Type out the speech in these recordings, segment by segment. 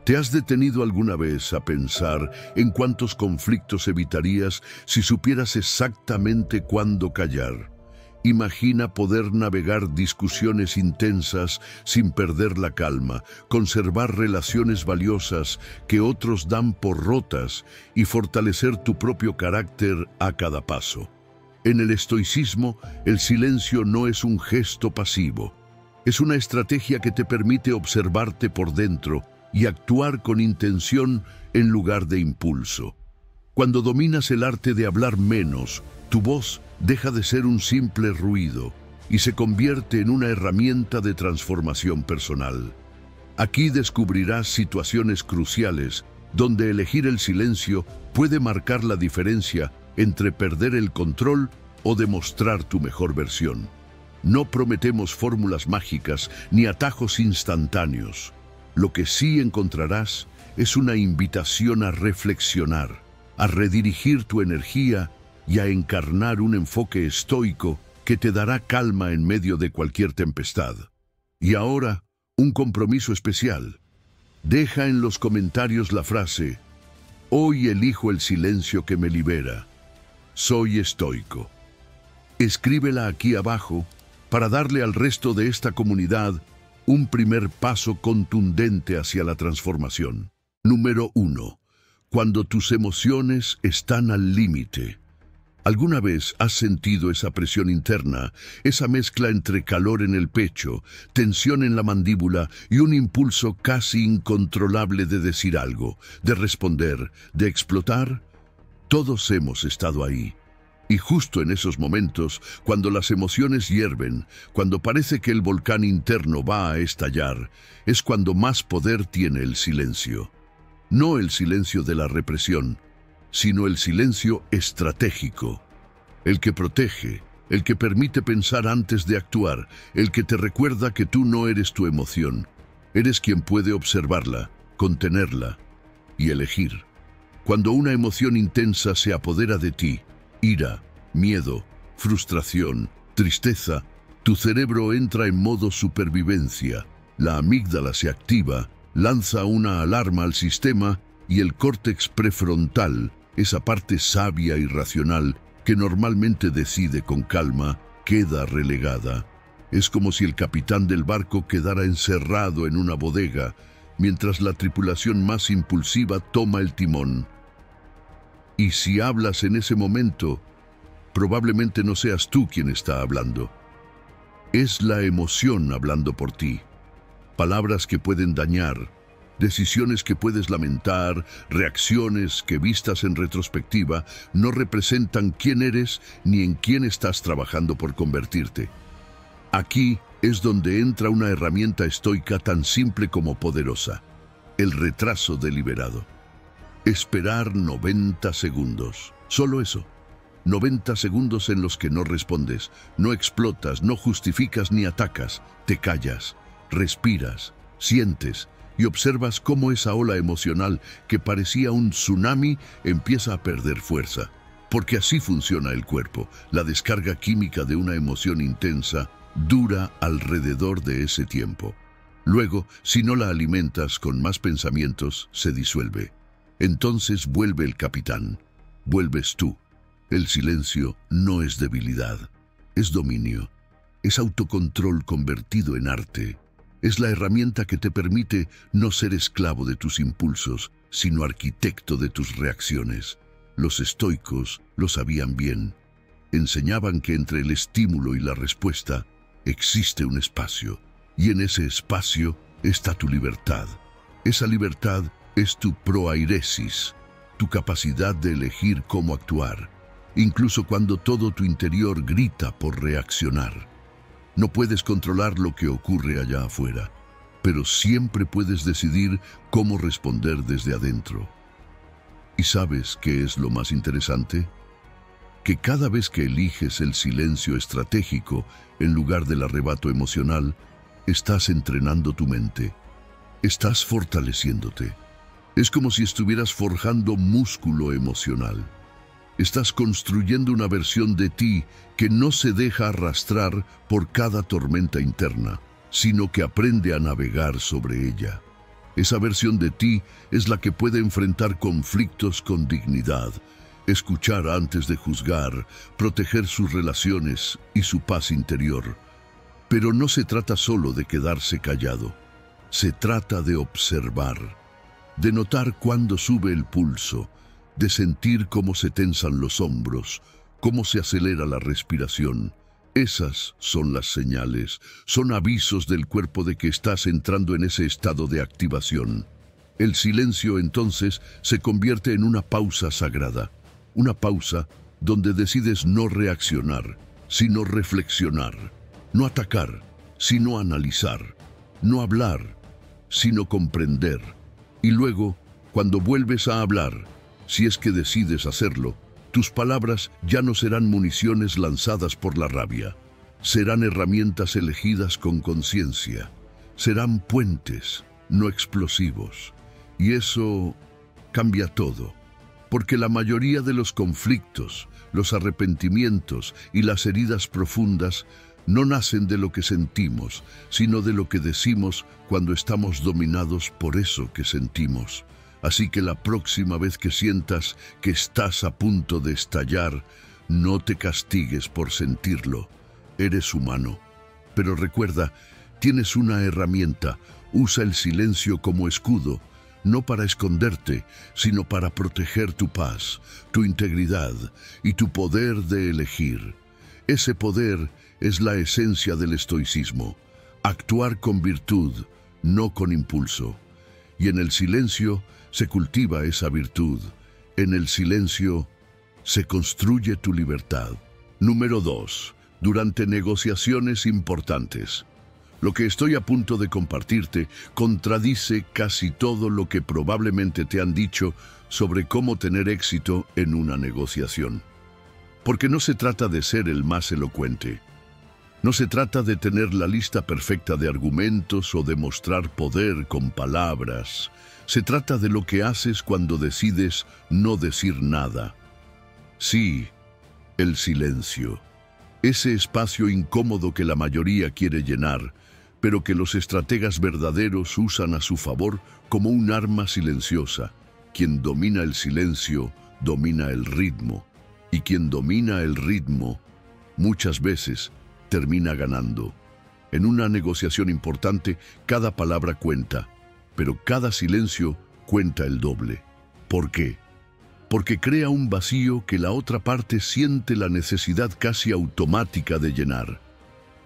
¿Te has detenido alguna vez a pensar en cuántos conflictos evitarías si supieras exactamente cuándo callar? Imagina poder navegar discusiones intensas sin perder la calma, conservar relaciones valiosas que otros dan por rotas y fortalecer tu propio carácter a cada paso. En el estoicismo, el silencio no es un gesto pasivo. Es una estrategia que te permite observarte por dentro y actuar con intención en lugar de impulso. Cuando dominas el arte de hablar menos, tu voz deja de ser un simple ruido y se convierte en una herramienta de transformación personal. Aquí descubrirás situaciones cruciales donde elegir el silencio puede marcar la diferencia entre perder el control o demostrar tu mejor versión. No prometemos fórmulas mágicas ni atajos instantáneos. Lo que sí encontrarás es una invitación a reflexionar, a redirigir tu energía y a encarnar un enfoque estoico que te dará calma en medio de cualquier tempestad. Y ahora, un compromiso especial. Deja en los comentarios la frase: "Hoy elijo el silencio que me libera. Soy estoico". Escríbela aquí abajo para darle al resto de esta comunidad un primer paso contundente hacia la transformación. Número 1. Cuando tus emociones están al límite. ¿Alguna vez has sentido esa presión interna, esa mezcla entre calor en el pecho, tensión en la mandíbula y un impulso casi incontrolable de decir algo, de responder, de explotar? Todos hemos estado ahí. Y justo en esos momentos, cuando las emociones hierven, cuando parece que el volcán interno va a estallar, es cuando más poder tiene el silencio. No el silencio de la represión, sino el silencio estratégico, el que protege, el que permite pensar antes de actuar, el que te recuerda que tú no eres tu emoción, eres quien puede observarla, contenerla y elegir. Cuando una emoción intensa se apodera de ti, ira, miedo, frustración, tristeza, tu cerebro entra en modo supervivencia, la amígdala se activa, lanza una alarma al sistema y el córtex prefrontal, esa parte sabia y racional que normalmente decide con calma, queda relegada. Es como si el capitán del barco quedara encerrado en una bodega, mientras la tripulación más impulsiva toma el timón. Y si hablas en ese momento, probablemente no seas tú quien está hablando. Es la emoción hablando por ti. Palabras que pueden dañar, decisiones que puedes lamentar, reacciones que vistas en retrospectiva no representan quién eres ni en quién estás trabajando por convertirte. Aquí es donde entra una herramienta estoica tan simple como poderosa: el retraso deliberado. Esperar 90 segundos. Solo eso. 90 segundos en los que no respondes, no explotas, no justificas ni atacas. Te callas, respiras, sientes y observas cómo esa ola emocional que parecía un tsunami empieza a perder fuerza. Porque así funciona el cuerpo. La descarga química de una emoción intensa dura alrededor de ese tiempo. Luego, si no la alimentas con más pensamientos, se disuelve. Entonces vuelve el capitán, vuelves tú. El silencio no es debilidad, es dominio, es autocontrol convertido en arte. Es la herramienta que te permite no ser esclavo de tus impulsos, sino arquitecto de tus reacciones. Los estoicos lo sabían bien. Enseñaban que entre el estímulo y la respuesta existe un espacio, y en ese espacio está tu libertad. Esa libertad es tu proairesis, tu capacidad de elegir cómo actuar, incluso cuando todo tu interior grita por reaccionar. No puedes controlar lo que ocurre allá afuera, pero siempre puedes decidir cómo responder desde adentro. ¿Y sabes qué es lo más interesante? Que cada vez que eliges el silencio estratégico en lugar del arrebato emocional, estás entrenando tu mente, estás fortaleciéndote. Es como si estuvieras forjando músculo emocional. Estás construyendo una versión de ti que no se deja arrastrar por cada tormenta interna, sino que aprende a navegar sobre ella. Esa versión de ti es la que puede enfrentar conflictos con dignidad, escuchar antes de juzgar, proteger sus relaciones y su paz interior. Pero no se trata solo de quedarse callado. Se trata de observar, de notar cuándo sube el pulso, de sentir cómo se tensan los hombros, cómo se acelera la respiración. Esas son las señales, son avisos del cuerpo de que estás entrando en ese estado de activación. El silencio entonces se convierte en una pausa sagrada, una pausa donde decides no reaccionar, sino reflexionar, no atacar, sino analizar, no hablar, sino comprender. Y luego, cuando vuelves a hablar, si es que decides hacerlo, tus palabras ya no serán municiones lanzadas por la rabia. Serán herramientas elegidas con conciencia. Serán puentes, no explosivos. Y eso cambia todo. Porque la mayoría de los conflictos, los arrepentimientos y las heridas profundas no nacen de lo que sentimos, sino de lo que decimos cuando estamos dominados por eso que sentimos. Así que la próxima vez que sientas que estás a punto de estallar, no te castigues por sentirlo. Eres humano. Pero recuerda, tienes una herramienta. Usa el silencio como escudo, no para esconderte, sino para proteger tu paz, tu integridad y tu poder de elegir. Ese poder es la esencia del estoicismo. Actuar con virtud, no con impulso. Y en el silencio se cultiva esa virtud. En el silencio se construye tu libertad. Número 2. Durante negociaciones importantes. Lo que estoy a punto de compartirte contradice casi todo lo que probablemente te han dicho sobre cómo tener éxito en una negociación. Porque no se trata de ser el más elocuente. No se trata de tener la lista perfecta de argumentos o de mostrar poder con palabras. Se trata de lo que haces cuando decides no decir nada. Sí, el silencio. Ese espacio incómodo que la mayoría quiere llenar, pero que los estrategas verdaderos usan a su favor como un arma silenciosa. Quien domina el silencio, domina el ritmo. Y quien domina el ritmo, muchas veces, termina ganando. En una negociación importante, cada palabra cuenta, pero cada silencio cuenta el doble. ¿Por qué? Porque crea un vacío que la otra parte siente la necesidad casi automática de llenar.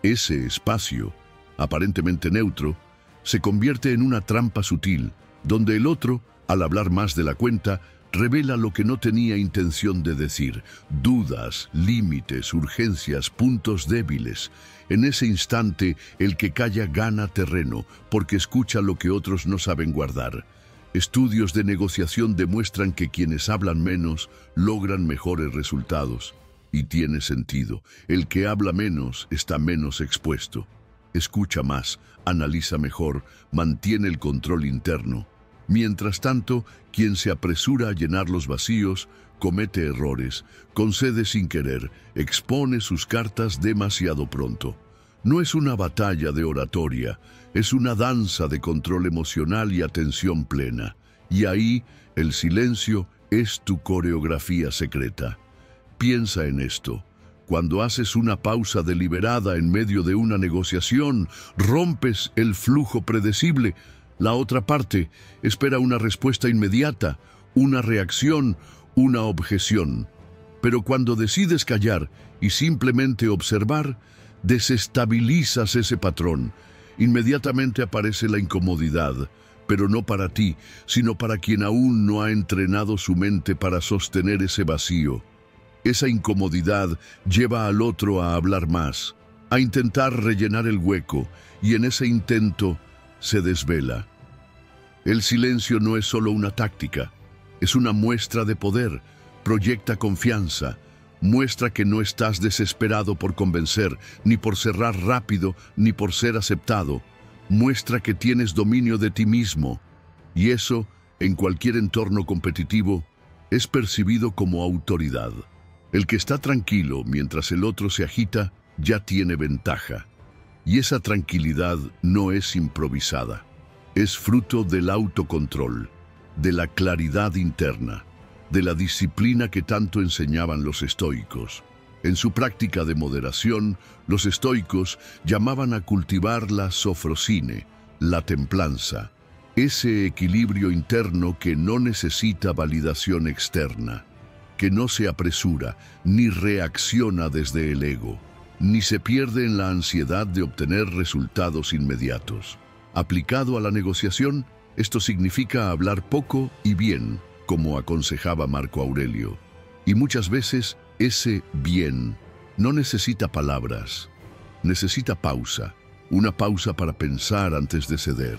Ese espacio, aparentemente neutro, se convierte en una trampa sutil, donde el otro, al hablar más de la cuenta, revela lo que no tenía intención de decir: dudas, límites, urgencias, puntos débiles. En ese instante, el que calla gana terreno, porque escucha lo que otros no saben guardar. Estudios de negociación demuestran que quienes hablan menos logran mejores resultados. Y tiene sentido. El que habla menos está menos expuesto. Escucha más, analiza mejor, mantiene el control interno. Mientras tanto, quien se apresura a llenar los vacíos, comete errores, concede sin querer, expone sus cartas demasiado pronto. No es una batalla de oratoria, es una danza de control emocional y atención plena. Y ahí, el silencio es tu coreografía secreta. Piensa en esto. Cuando haces una pausa deliberada en medio de una negociación, rompes el flujo predecible. La otra parte espera una respuesta inmediata, una reacción, una objeción. Pero cuando decides callar y simplemente observar, desestabilizas ese patrón. Inmediatamente aparece la incomodidad, pero no para ti, sino para quien aún no ha entrenado su mente para sostener ese vacío. Esa incomodidad lleva al otro a hablar más, a intentar rellenar el hueco, y en ese intento se desvela. El silencio no es solo una táctica, es una muestra de poder, proyecta confianza, muestra que no estás desesperado por convencer, ni por cerrar rápido, ni por ser aceptado. Muestra que tienes dominio de ti mismo, y eso, en cualquier entorno competitivo, es percibido como autoridad. El que está tranquilo mientras el otro se agita, ya tiene ventaja. Y esa tranquilidad no es improvisada. Es fruto del autocontrol, de la claridad interna, de la disciplina que tanto enseñaban los estoicos. En su práctica de moderación, los estoicos llamaban a cultivar la sofrosine, la templanza, ese equilibrio interno que no necesita validación externa, que no se apresura ni reacciona desde el ego, ni se pierde en la ansiedad de obtener resultados inmediatos. Aplicado a la negociación, esto significa hablar poco y bien, como aconsejaba Marco Aurelio. Y muchas veces ese bien no necesita palabras, necesita pausa. Una pausa para pensar antes de ceder.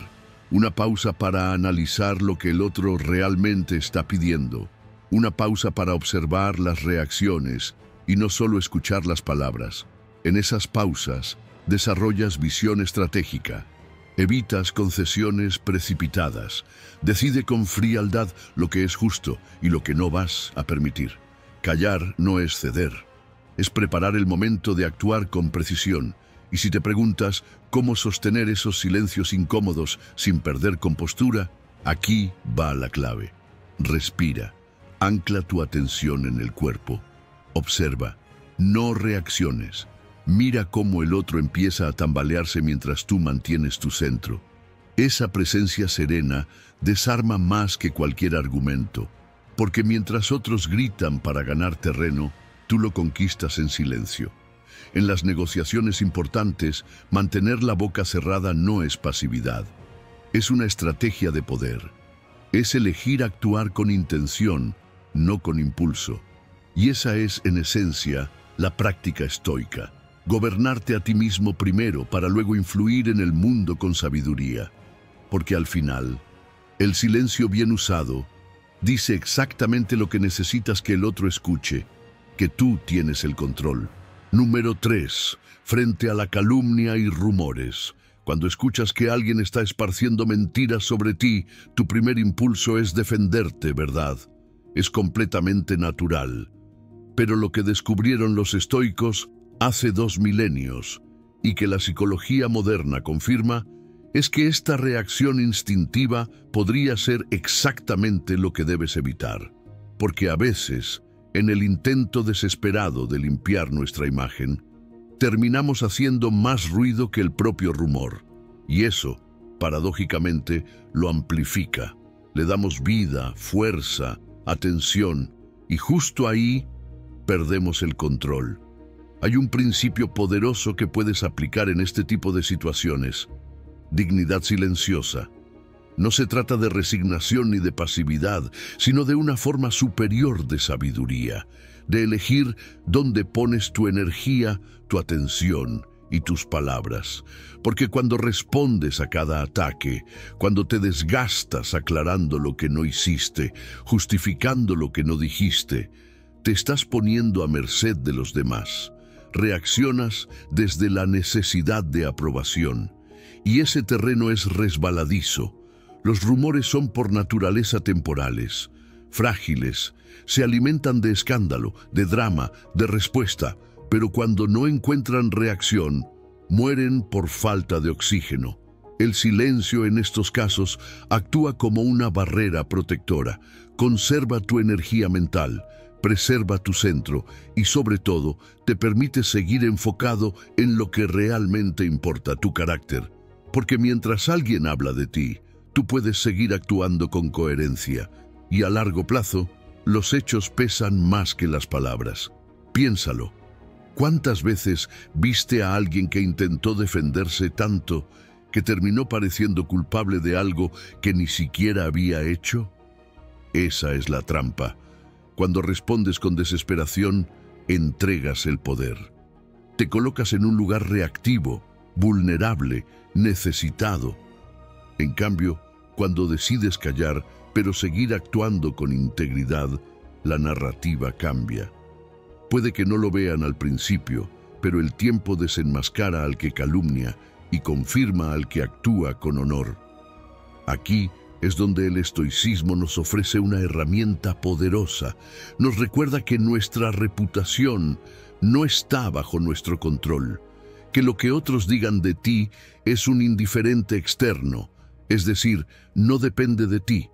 Una pausa para analizar lo que el otro realmente está pidiendo. Una pausa para observar las reacciones y no solo escuchar las palabras. En esas pausas desarrollas visión estratégica. Evitas concesiones precipitadas. Decide con frialdad lo que es justo y lo que no vas a permitir. Callar no es ceder. Es preparar el momento de actuar con precisión. Y si te preguntas cómo sostener esos silencios incómodos sin perder compostura, aquí va la clave. Respira. Ancla tu atención en el cuerpo. Observa. No reacciones. Mira cómo el otro empieza a tambalearse mientras tú mantienes tu centro. Esa presencia serena desarma más que cualquier argumento, porque mientras otros gritan para ganar terreno, tú lo conquistas en silencio. En las negociaciones importantes, mantener la boca cerrada no es pasividad. Es una estrategia de poder. Es elegir actuar con intención, no con impulso. Y esa es, en esencia, la práctica estoica. Gobernarte a ti mismo primero para luego influir en el mundo con sabiduría. Porque al final, el silencio bien usado dice exactamente lo que necesitas que el otro escuche, que tú tienes el control. Número 3. Frente a la calumnia y rumores. Cuando escuchas que alguien está esparciendo mentiras sobre ti, tu primer impulso es defenderte, ¿verdad? Es completamente natural. Pero lo que descubrieron los estoicos hace 2 milenios, y que la psicología moderna confirma, es que esta reacción instintiva podría ser exactamente lo que debes evitar. Porque a veces, en el intento desesperado de limpiar nuestra imagen, terminamos haciendo más ruido que el propio rumor. Y eso, paradójicamente, lo amplifica. Le damos vida, fuerza, atención, y justo ahí perdemos el control. Hay un principio poderoso que puedes aplicar en este tipo de situaciones. Dignidad silenciosa. No se trata de resignación ni de pasividad, sino de una forma superior de sabiduría, de elegir dónde pones tu energía, tu atención y tus palabras. Porque cuando respondes a cada ataque, cuando te desgastas aclarando lo que no hiciste, justificando lo que no dijiste, te estás poniendo a merced de los demás. Reaccionas desde la necesidad de aprobación. Y ese terreno es resbaladizo. Los rumores son por naturaleza temporales, frágiles, se alimentan de escándalo, de drama, de respuesta, pero cuando no encuentran reacción, mueren por falta de oxígeno. El silencio en estos casos actúa como una barrera protectora. Conserva tu energía mental, preserva tu centro y, sobre todo, te permite seguir enfocado en lo que realmente importa, tu carácter. Porque mientras alguien habla de ti, tú puedes seguir actuando con coherencia y a largo plazo, los hechos pesan más que las palabras. Piénsalo. ¿Cuántas veces viste a alguien que intentó defenderse tanto que terminó pareciendo culpable de algo que ni siquiera había hecho? Esa es la trampa. Cuando respondes con desesperación, entregas el poder. Te colocas en un lugar reactivo, vulnerable, necesitado. En cambio, cuando decides callar, pero seguir actuando con integridad, la narrativa cambia. Puede que no lo vean al principio, pero el tiempo desenmascara al que calumnia y confirma al que actúa con honor. Aquí es donde el estoicismo nos ofrece una herramienta poderosa. Nos recuerda que nuestra reputación no está bajo nuestro control, que lo que otros digan de ti es un indiferente externo. Es decir, no depende de ti,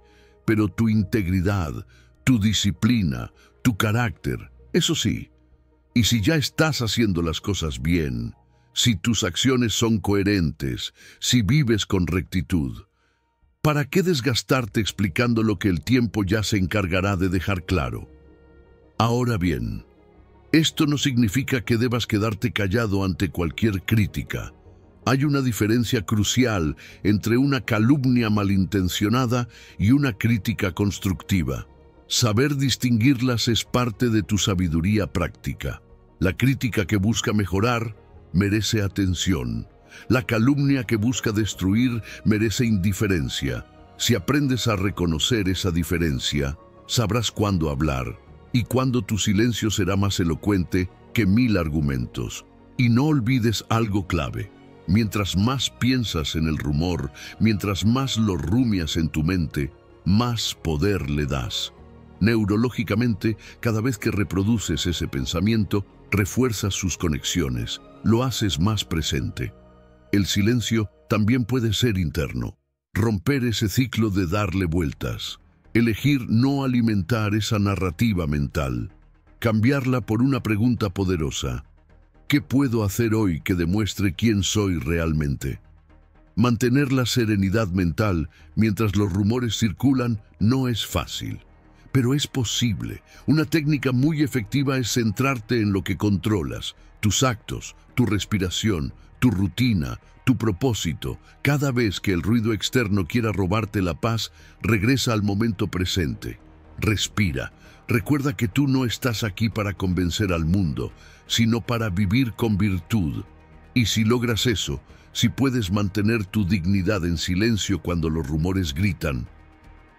pero tu integridad, tu disciplina, tu carácter, eso sí. Y si ya estás haciendo las cosas bien, si tus acciones son coherentes, si vives con rectitud, ¿para qué desgastarte explicando lo que el tiempo ya se encargará de dejar claro? Ahora bien, esto no significa que debas quedarte callado ante cualquier crítica. Hay una diferencia crucial entre una calumnia malintencionada y una crítica constructiva. Saber distinguirlas es parte de tu sabiduría práctica. La crítica que busca mejorar merece atención. La calumnia que busca destruir merece indiferencia. Si aprendes a reconocer esa diferencia, sabrás cuándo hablar y cuándo tu silencio será más elocuente que 1000 argumentos. Y no olvides algo clave. Mientras más piensas en el rumor, mientras más lo rumias en tu mente, más poder le das. Neurológicamente, cada vez que reproduces ese pensamiento, refuerzas sus conexiones, lo haces más presente. El silencio también puede ser interno. Romper ese ciclo de darle vueltas. Elegir no alimentar esa narrativa mental. Cambiarla por una pregunta poderosa. ¿Qué puedo hacer hoy que demuestre quién soy realmente? Mantener la serenidad mental mientras los rumores circulan no es fácil, pero es posible. Una técnica muy efectiva es centrarte en lo que controlas, tus actos, tu respiración, tu rutina, tu propósito. Cada vez que el ruido externo quiera robarte la paz, regresa al momento presente. Respira. Recuerda que tú no estás aquí para convencer al mundo, sino para vivir con virtud. Y si logras eso, si puedes mantener tu dignidad en silencio cuando los rumores gritan,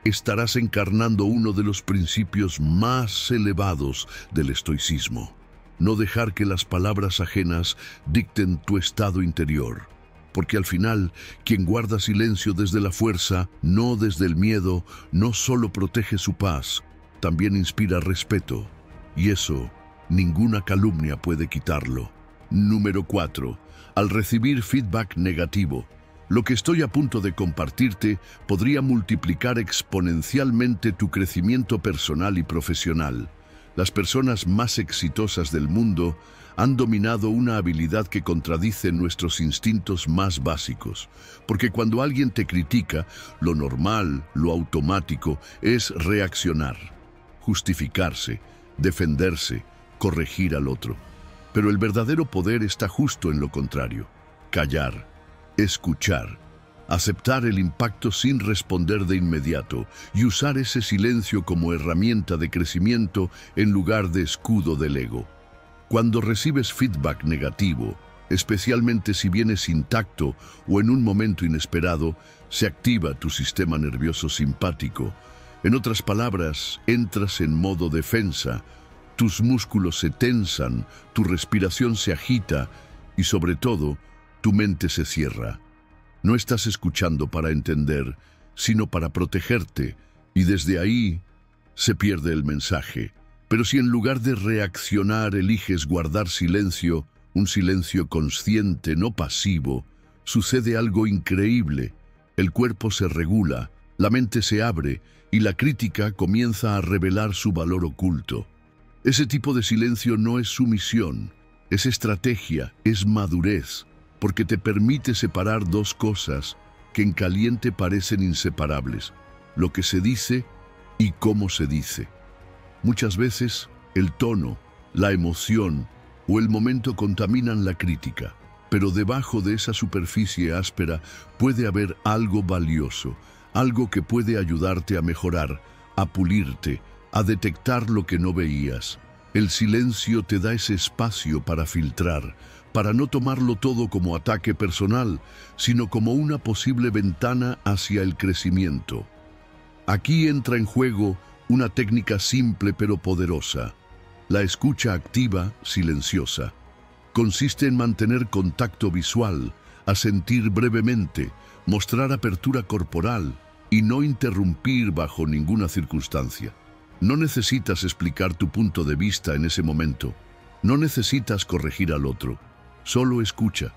estarás encarnando uno de los principios más elevados del estoicismo. No dejar que las palabras ajenas dicten tu estado interior. Porque al final, quien guarda silencio desde la fuerza, no desde el miedo, no solo protege su paz, también inspira respeto. Y eso, ninguna calumnia puede quitarlo. Número 4. Al recibir feedback negativo, lo que estoy a punto de compartirte podría multiplicar exponencialmente tu crecimiento personal y profesional. Las personas más exitosas del mundo han dominado una habilidad que contradice nuestros instintos más básicos. Porque cuando alguien te critica, lo normal, lo automático, es reaccionar, justificarse, defenderse, corregir al otro. Pero el verdadero poder está justo en lo contrario. Callar, escuchar, aceptar el impacto sin responder de inmediato y usar ese silencio como herramienta de crecimiento en lugar de escudo del ego. Cuando recibes feedback negativo, especialmente si vienes intacto o en un momento inesperado, se activa tu sistema nervioso simpático. En otras palabras, entras en modo defensa, tus músculos se tensan, tu respiración se agita y sobre todo, tu mente se cierra. No estás escuchando para entender, sino para protegerte, y desde ahí se pierde el mensaje. Pero si en lugar de reaccionar eliges guardar silencio, un silencio consciente, no pasivo, sucede algo increíble. El cuerpo se regula, la mente se abre y la crítica comienza a revelar su valor oculto. Ese tipo de silencio no es sumisión, es estrategia, es madurez, porque te permite separar dos cosas que en caliente parecen inseparables: lo que se dice y cómo se dice. Muchas veces, el tono, la emoción o el momento contaminan la crítica, pero debajo de esa superficie áspera puede haber algo valioso, algo que puede ayudarte a mejorar, a pulirte, a detectar lo que no veías. El silencio te da ese espacio para filtrar, para no tomarlo todo como ataque personal, sino como una posible ventana hacia el crecimiento. Aquí entra en juego una técnica simple pero poderosa: la escucha activa, silenciosa. Consiste en mantener contacto visual, asentir brevemente, mostrar apertura corporal y no interrumpir bajo ninguna circunstancia. No necesitas explicar tu punto de vista en ese momento. No necesitas corregir al otro. Solo escucha.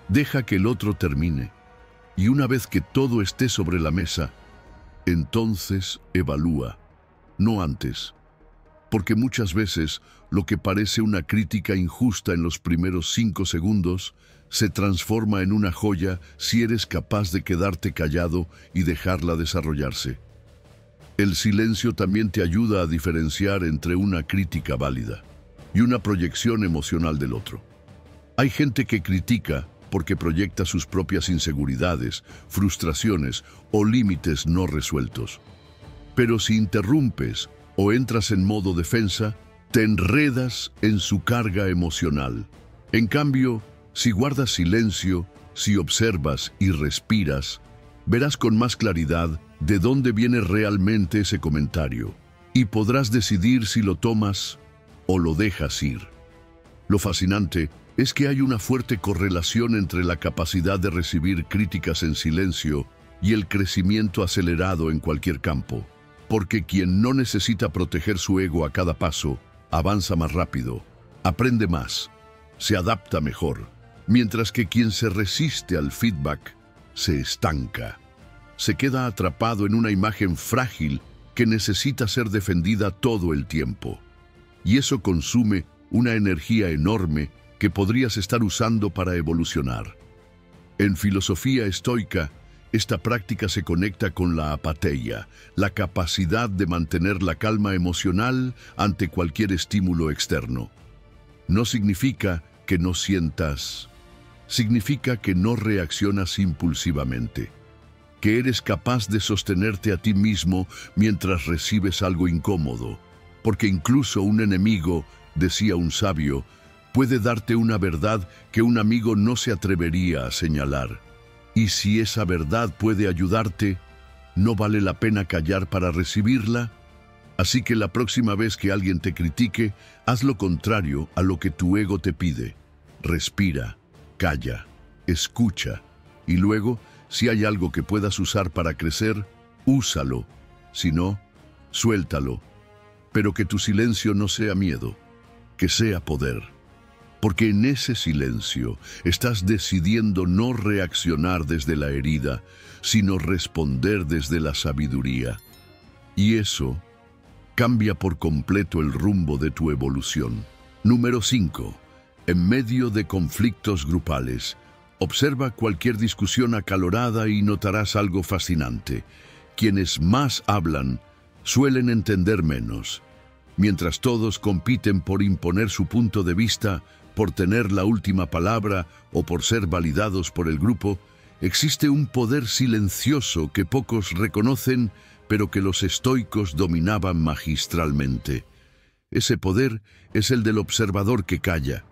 Deja que el otro termine. Y una vez que todo esté sobre la mesa, entonces evalúa, no antes. Porque muchas veces lo que parece una crítica injusta en los primeros 5 segundos se transforma en una joya si eres capaz de quedarte callado y dejarla desarrollarse. El silencio también te ayuda a diferenciar entre una crítica válida y una proyección emocional del otro. Hay gente que critica porque proyecta sus propias inseguridades, frustraciones o límites no resueltos. Pero si interrumpes o entras en modo defensa, te enredas en su carga emocional. En cambio, si guardas silencio, si observas y respiras, verás con más claridad de dónde viene realmente ese comentario y podrás decidir si lo tomas o lo dejas ir. Lo fascinante es que hay una fuerte correlación entre la capacidad de recibir críticas en silencio y el crecimiento acelerado en cualquier campo. Porque quien no necesita proteger su ego a cada paso, avanza más rápido, aprende más, se adapta mejor, mientras que quien se resiste al feedback se estanca. Se queda atrapado en una imagen frágil que necesita ser defendida todo el tiempo. Y eso consume una energía enorme que podrías estar usando para evolucionar. En filosofía estoica, esta práctica se conecta con la apatheia, la capacidad de mantener la calma emocional ante cualquier estímulo externo. No significa que no sientas, significa que no reaccionas impulsivamente, que eres capaz de sostenerte a ti mismo mientras recibes algo incómodo, porque incluso un enemigo, decía un sabio, puede darte una verdad que un amigo no se atrevería a señalar. Y si esa verdad puede ayudarte, ¿no vale la pena callar para recibirla? Así que la próxima vez que alguien te critique, haz lo contrario a lo que tu ego te pide. Respira, calla, escucha, y luego, si hay algo que puedas usar para crecer, úsalo. Si no, suéltalo. Pero que tu silencio no sea miedo, que sea poder. Porque en ese silencio estás decidiendo no reaccionar desde la herida, sino responder desde la sabiduría. Y eso cambia por completo el rumbo de tu evolución. Número 5. En medio de conflictos grupales, observa cualquier discusión acalorada y notarás algo fascinante. Quienes más hablan suelen entender menos. Mientras todos compiten por imponer su punto de vista, por tener la última palabra o por ser validados por el grupo, existe un poder silencioso que pocos reconocen, pero que los estoicos dominaban magistralmente. Ese poder es el del observador que calla,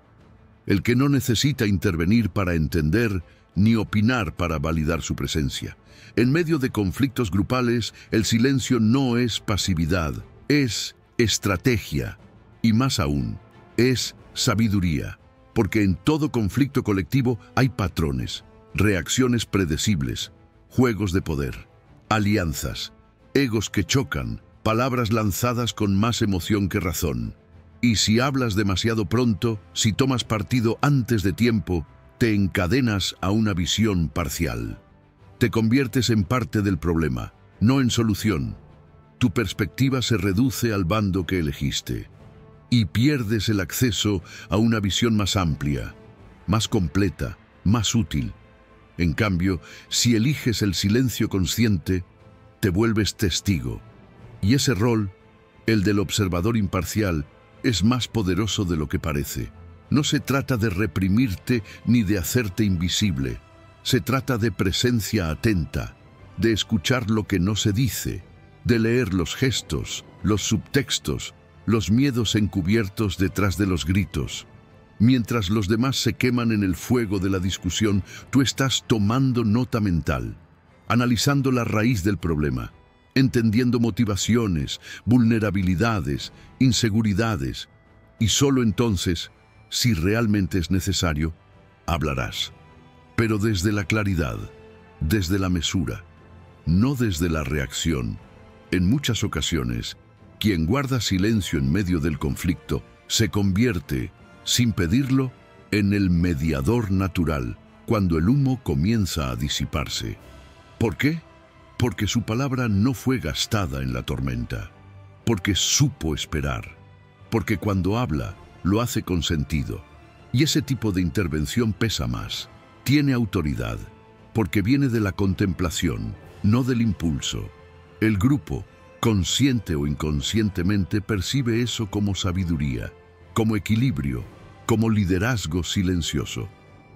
el que no necesita intervenir para entender ni opinar para validar su presencia. En medio de conflictos grupales, el silencio no es pasividad, es estrategia y más aún, es sabiduría, porque en todo conflicto colectivo hay patrones, reacciones predecibles, juegos de poder, alianzas, egos que chocan, palabras lanzadas con más emoción que razón. Y si hablas demasiado pronto, si tomas partido antes de tiempo, te encadenas a una visión parcial. Te conviertes en parte del problema, no en solución. Tu perspectiva se reduce al bando que elegiste. Y pierdes el acceso a una visión más amplia, más completa, más útil. En cambio, si eliges el silencio consciente, te vuelves testigo. Y ese rol, el del observador imparcial, es más poderoso de lo que parece. No se trata de reprimirte ni de hacerte invisible. Se trata de presencia atenta, de escuchar lo que no se dice, de leer los gestos, los subtextos, los miedos encubiertos detrás de los gritos. Mientras los demás se queman en el fuego de la discusión, tú estás tomando nota mental, analizando la raíz del problema, entendiendo motivaciones, vulnerabilidades, inseguridades, y solo entonces, si realmente es necesario, hablarás. Pero desde la claridad, desde la mesura, no desde la reacción. En muchas ocasiones, quien guarda silencio en medio del conflicto se convierte, sin pedirlo, en el mediador natural, cuando el humo comienza a disiparse. ¿Por qué? Porque su palabra no fue gastada en la tormenta, porque supo esperar, porque cuando habla, lo hace con sentido. Y ese tipo de intervención pesa más, tiene autoridad, porque viene de la contemplación, no del impulso. El grupo, consciente o inconscientemente, percibe eso como sabiduría, como equilibrio, como liderazgo silencioso.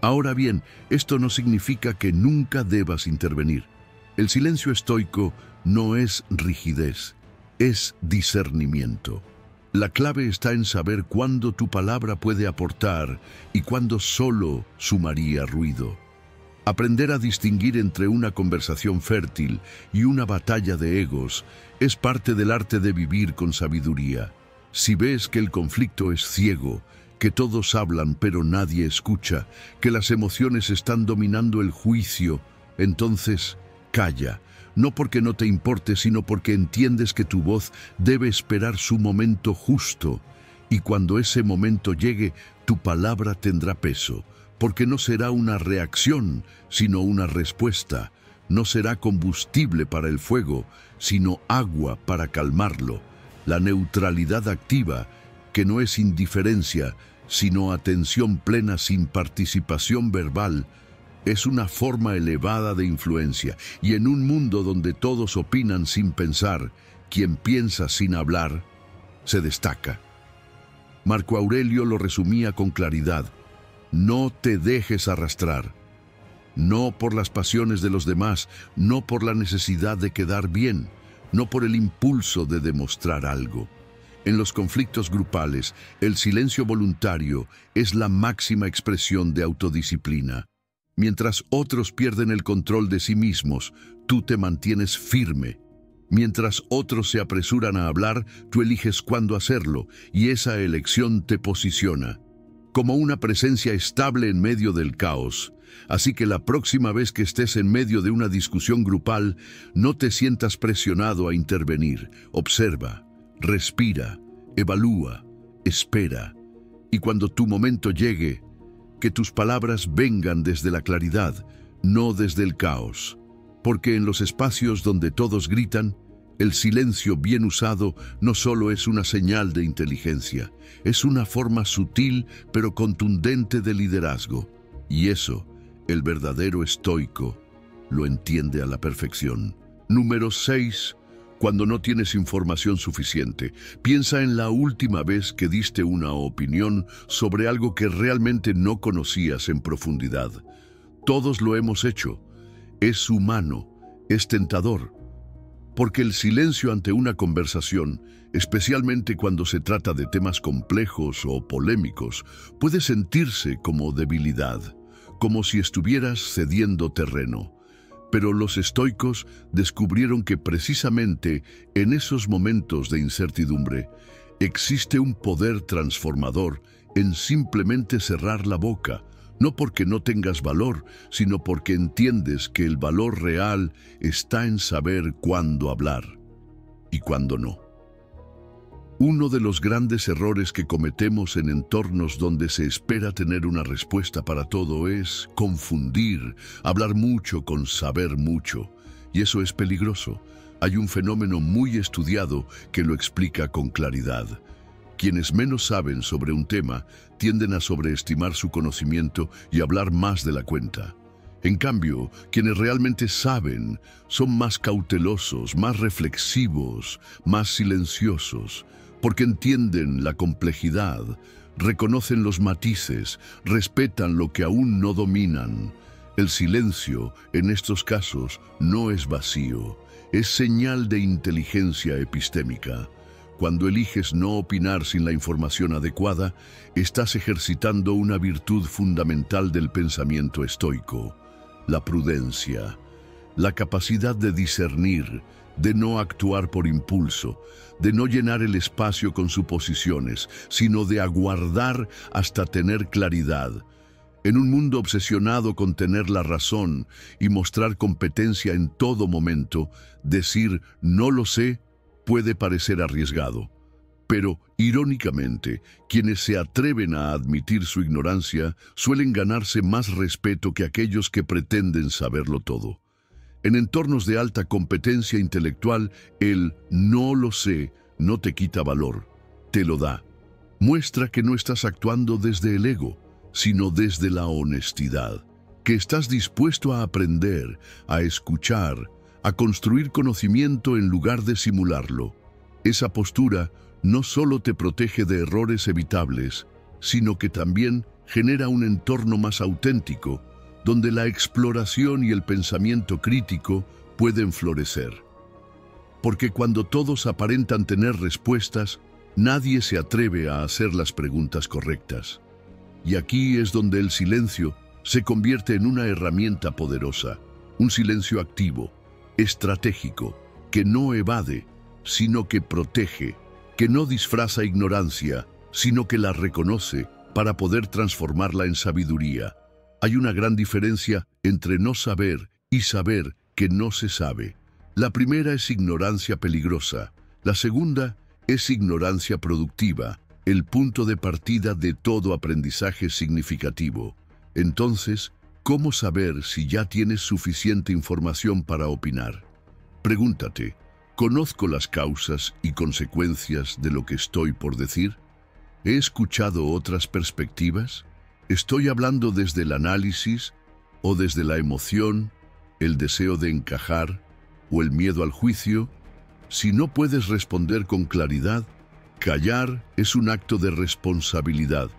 Ahora bien, esto no significa que nunca debas intervenir. El silencio estoico no es rigidez, es discernimiento. La clave está en saber cuándo tu palabra puede aportar y cuándo solo sumaría ruido. Aprender a distinguir entre una conversación fértil y una batalla de egos es parte del arte de vivir con sabiduría. Si ves que el conflicto es ciego, que todos hablan pero nadie escucha, que las emociones están dominando el juicio, entonces calla, no porque no te importe, sino porque entiendes que tu voz debe esperar su momento justo, y cuando ese momento llegue, tu palabra tendrá peso, porque no será una reacción, sino una respuesta. No será combustible para el fuego, sino agua para calmarlo. La neutralidad activa, que no es indiferencia, sino atención plena sin participación verbal, es una forma elevada de influencia, y en un mundo donde todos opinan sin pensar, quien piensa sin hablar, se destaca. Marco Aurelio lo resumía con claridad: no te dejes arrastrar, no por las pasiones de los demás, no por la necesidad de quedar bien, no por el impulso de demostrar algo. En los conflictos grupales, el silencio voluntario es la máxima expresión de autodisciplina. Mientras otros pierden el control de sí mismos, tú te mantienes firme. Mientras otros se apresuran a hablar, tú eliges cuándo hacerlo, y esa elección te posiciona como una presencia estable en medio del caos. Así que la próxima vez que estés en medio de una discusión grupal, no te sientas presionado a intervenir. Observa, respira, evalúa, espera. Y cuando tu momento llegue, que tus palabras vengan desde la claridad, no desde el caos. Porque en los espacios donde todos gritan, el silencio bien usado no solo es una señal de inteligencia, es una forma sutil pero contundente de liderazgo. Y eso, el verdadero estoico lo entiende a la perfección. Número 6. Cuando no tienes información suficiente, piensa en la última vez que diste una opinión sobre algo que realmente no conocías en profundidad. Todos lo hemos hecho. Es humano, es tentador. Porque el silencio ante una conversación, especialmente cuando se trata de temas complejos o polémicos, puede sentirse como debilidad, como si estuvieras cediendo terreno. Pero los estoicos descubrieron que precisamente en esos momentos de incertidumbre existe un poder transformador en simplemente cerrar la boca, no porque no tengas valor, sino porque entiendes que el valor real está en saber cuándo hablar y cuándo no. Uno de los grandes errores que cometemos en entornos donde se espera tener una respuesta para todo es confundir, hablar mucho con saber mucho. Y eso es peligroso. Hay un fenómeno muy estudiado que lo explica con claridad. Quienes menos saben sobre un tema tienden a sobreestimar su conocimiento y hablar más de la cuenta. En cambio, quienes realmente saben son más cautelosos, más reflexivos, más silenciosos, porque entienden la complejidad, reconocen los matices, respetan lo que aún no dominan. El silencio, en estos casos, no es vacío, es señal de inteligencia epistémica. Cuando eliges no opinar sin la información adecuada, estás ejercitando una virtud fundamental del pensamiento estoico: la prudencia, la capacidad de discernir, de no actuar por impulso, de no llenar el espacio con suposiciones, sino de aguardar hasta tener claridad. En un mundo obsesionado con tener la razón y mostrar competencia en todo momento, decir "no lo sé" puede parecer arriesgado. Pero, irónicamente, quienes se atreven a admitir su ignorancia suelen ganarse más respeto que aquellos que pretenden saberlo todo. En entornos de alta competencia intelectual, el "no lo sé" no te quita valor, te lo da. Muestra que no estás actuando desde el ego, sino desde la honestidad, que estás dispuesto a aprender, a escuchar, a construir conocimiento en lugar de simularlo. Esa postura no solo te protege de errores evitables, sino que también genera un entorno más auténtico, donde la exploración y el pensamiento crítico pueden florecer. Porque cuando todos aparentan tener respuestas, nadie se atreve a hacer las preguntas correctas. Y aquí es donde el silencio se convierte en una herramienta poderosa, un silencio activo, estratégico, que no evade, sino que protege, que no disfraza ignorancia, sino que la reconoce para poder transformarla en sabiduría. Hay una gran diferencia entre no saber y saber que no se sabe. La primera es ignorancia peligrosa, la segunda es ignorancia productiva, el punto de partida de todo aprendizaje significativo. Entonces, ¿cómo saber si ya tienes suficiente información para opinar? Pregúntate, ¿conozco las causas y consecuencias de lo que estoy por decir? ¿He escuchado otras perspectivas? ¿Estoy hablando desde el análisis o desde la emoción, el deseo de encajar o el miedo al juicio? Si no puedes responder con claridad, callar es un acto de responsabilidad,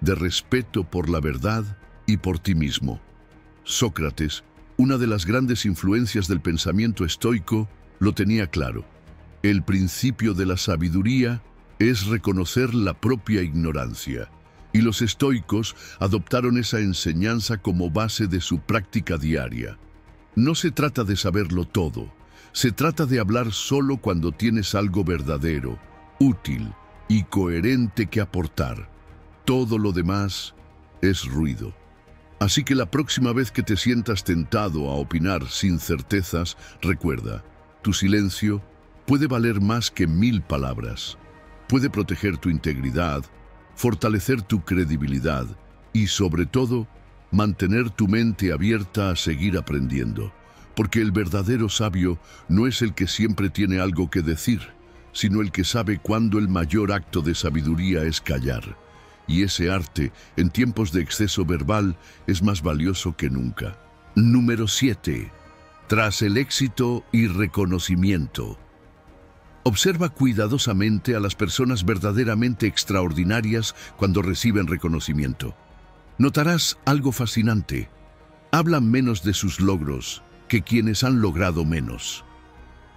de respeto por la verdad y por ti mismo. Sócrates, una de las grandes influencias del pensamiento estoico, lo tenía claro. El principio de la sabiduría es reconocer la propia ignorancia, y los estoicos adoptaron esa enseñanza como base de su práctica diaria. No se trata de saberlo todo, se trata de hablar solo cuando tienes algo verdadero, útil y coherente que aportar. Todo lo demás es ruido. Así que la próxima vez que te sientas tentado a opinar sin certezas, recuerda, tu silencio puede valer más que 1000 palabras. Puede proteger tu integridad, fortalecer tu credibilidad y, sobre todo, mantener tu mente abierta a seguir aprendiendo. Porque el verdadero sabio no es el que siempre tiene algo que decir, sino el que sabe cuándo el mayor acto de sabiduría es callar. Y ese arte, en tiempos de exceso verbal, es más valioso que nunca. Número 7. Tras el éxito y reconocimiento. Observa cuidadosamente a las personas verdaderamente extraordinarias cuando reciben reconocimiento. Notarás algo fascinante. Hablan menos de sus logros que quienes han logrado menos.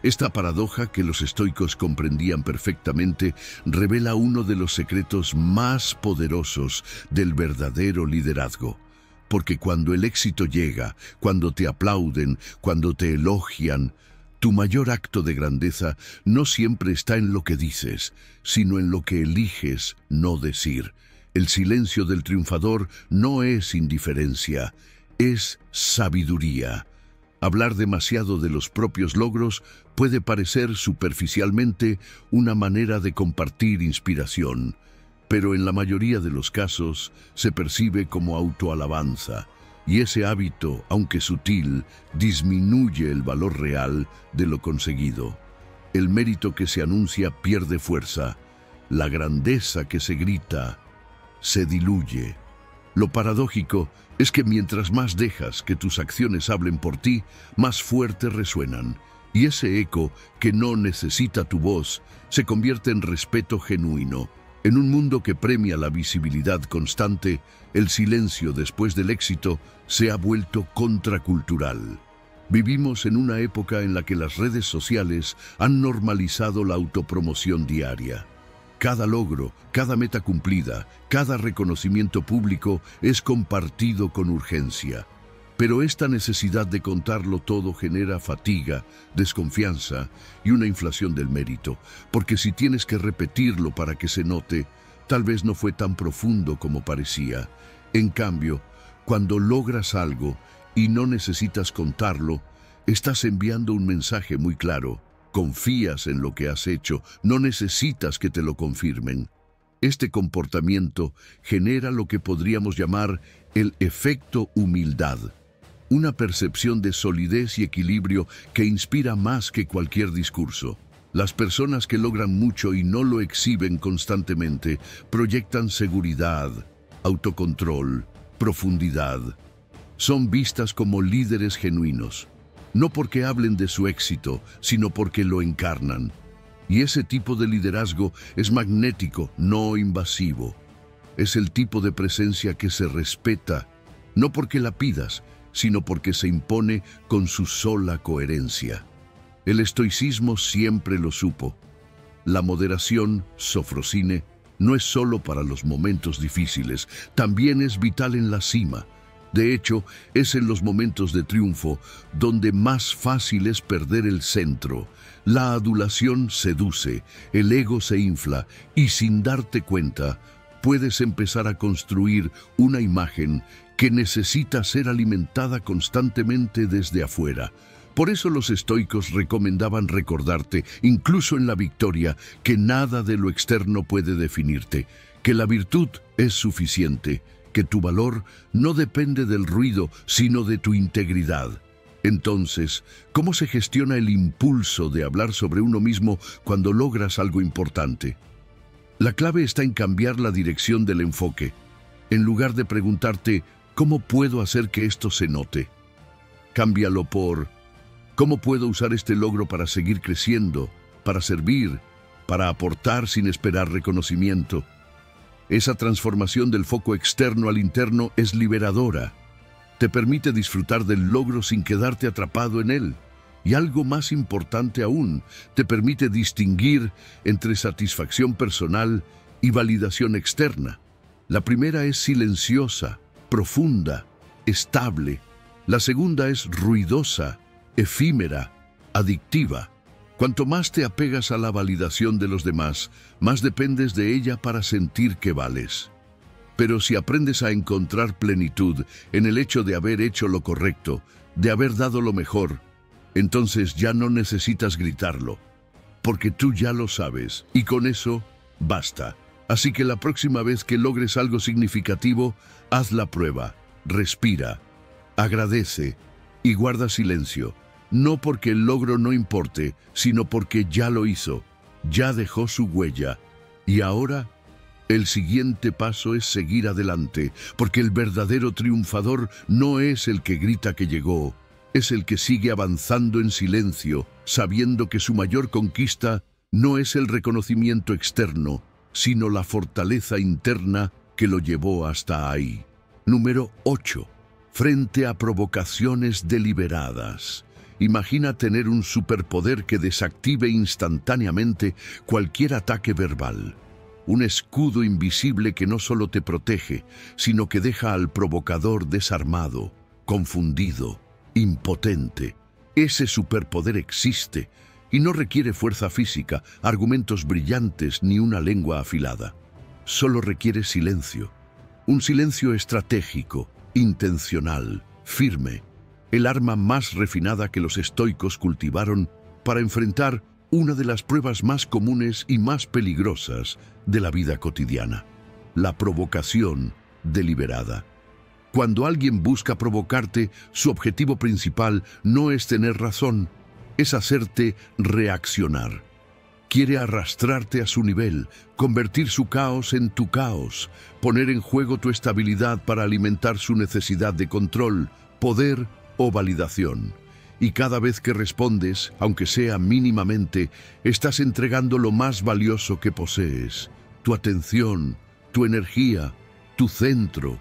Esta paradoja, que los estoicos comprendían perfectamente, revela uno de los secretos más poderosos del verdadero liderazgo. Porque cuando el éxito llega, cuando te aplauden, cuando te elogian, tu mayor acto de grandeza no siempre está en lo que dices, sino en lo que eliges no decir. El silencio del triunfador no es indiferencia, es sabiduría. Hablar demasiado de los propios logros puede parecer superficialmente una manera de compartir inspiración, pero en la mayoría de los casos se percibe como autoalabanza, y ese hábito, aunque sutil, disminuye el valor real de lo conseguido. El mérito que se anuncia pierde fuerza, la grandeza que se grita se diluye. Lo paradójico es que mientras más dejas que tus acciones hablen por ti, más fuerte resuenan, y ese eco que no necesita tu voz se convierte en respeto genuino. En un mundo que premia la visibilidad constante, el silencio después del éxito se ha vuelto contracultural. Vivimos en una época en la que las redes sociales han normalizado la autopromoción diaria. Cada logro, cada meta cumplida, cada reconocimiento público es compartido con urgencia. Pero esta necesidad de contarlo todo genera fatiga, desconfianza y una inflación del mérito, porque si tienes que repetirlo para que se note, tal vez no fue tan profundo como parecía. En cambio, cuando logras algo y no necesitas contarlo, estás enviando un mensaje muy claro: Confías en lo que has hecho, no necesitas que te lo confirmen. Este comportamiento genera lo que podríamos llamar el efecto humildad, una percepción de solidez y equilibrio que inspira más que cualquier discurso. Las personas que logran mucho y no lo exhiben constantemente proyectan seguridad, autocontrol, profundidad. Son vistas como líderes genuinos, no porque hablen de su éxito, sino porque lo encarnan. Y ese tipo de liderazgo es magnético, no invasivo. Es el tipo de presencia que se respeta, no porque la pidas, sino porque se impone con su sola coherencia. El estoicismo siempre lo supo. La moderación, sofrosine, no es solo para los momentos difíciles, también es vital en la cima. De hecho, es en los momentos de triunfo donde más fácil es perder el centro. La adulación seduce, el ego se infla y sin darte cuenta, puedes empezar a construir una imagen que necesita ser alimentada constantemente desde afuera. Por eso los estoicos recomendaban recordarte, incluso en la victoria, que nada de lo externo puede definirte, que la virtud es suficiente, que tu valor no depende del ruido, sino de tu integridad. Entonces, ¿cómo se gestiona el impulso de hablar sobre uno mismo cuando logras algo importante? La clave está en cambiar la dirección del enfoque. En lugar de preguntarte, ¿cómo puedo hacer que esto se note? Cámbialo por, ¿cómo puedo usar este logro para seguir creciendo, para servir, para aportar sin esperar reconocimiento? Esa transformación del foco externo al interno es liberadora. Te permite disfrutar del logro sin quedarte atrapado en él. Y algo más importante aún, te permite distinguir entre satisfacción personal y validación externa. La primera es silenciosa, profunda, estable. La segunda es ruidosa, efímera, adictiva. Cuanto más te apegas a la validación de los demás, más dependes de ella para sentir que vales. Pero si aprendes a encontrar plenitud en el hecho de haber hecho lo correcto, de haber dado lo mejor, entonces ya no necesitas gritarlo, porque tú ya lo sabes, y con eso basta. Así que la próxima vez que logres algo significativo, haz la prueba, respira, agradece y guarda silencio. No porque el logro no importe, sino porque ya lo hizo, ya dejó su huella. Y ahora, el siguiente paso es seguir adelante, porque el verdadero triunfador no es el que grita que llegó, es el que sigue avanzando en silencio, sabiendo que su mayor conquista no es el reconocimiento externo, sino la fortaleza interna que lo llevó hasta ahí. Número 8. Frente a provocaciones deliberadas. Imagina tener un superpoder que desactive instantáneamente cualquier ataque verbal. Un escudo invisible que no solo te protege, sino que deja al provocador desarmado, confundido, impotente. Ese superpoder existe y no requiere fuerza física, argumentos brillantes ni una lengua afilada. Solo requiere silencio. Un silencio estratégico, intencional, firme. El arma más refinada que los estoicos cultivaron para enfrentar una de las pruebas más comunes y más peligrosas de la vida cotidiana: la provocación deliberada. Cuando alguien busca provocarte, su objetivo principal no es tener razón, es hacerte reaccionar. Quiere arrastrarte a su nivel, convertir su caos en tu caos, poner en juego tu estabilidad para alimentar su necesidad de control, poder o validación. Y cada vez que respondes, aunque sea mínimamente, estás entregando lo más valioso que posees: tu atención, tu energía, tu centro.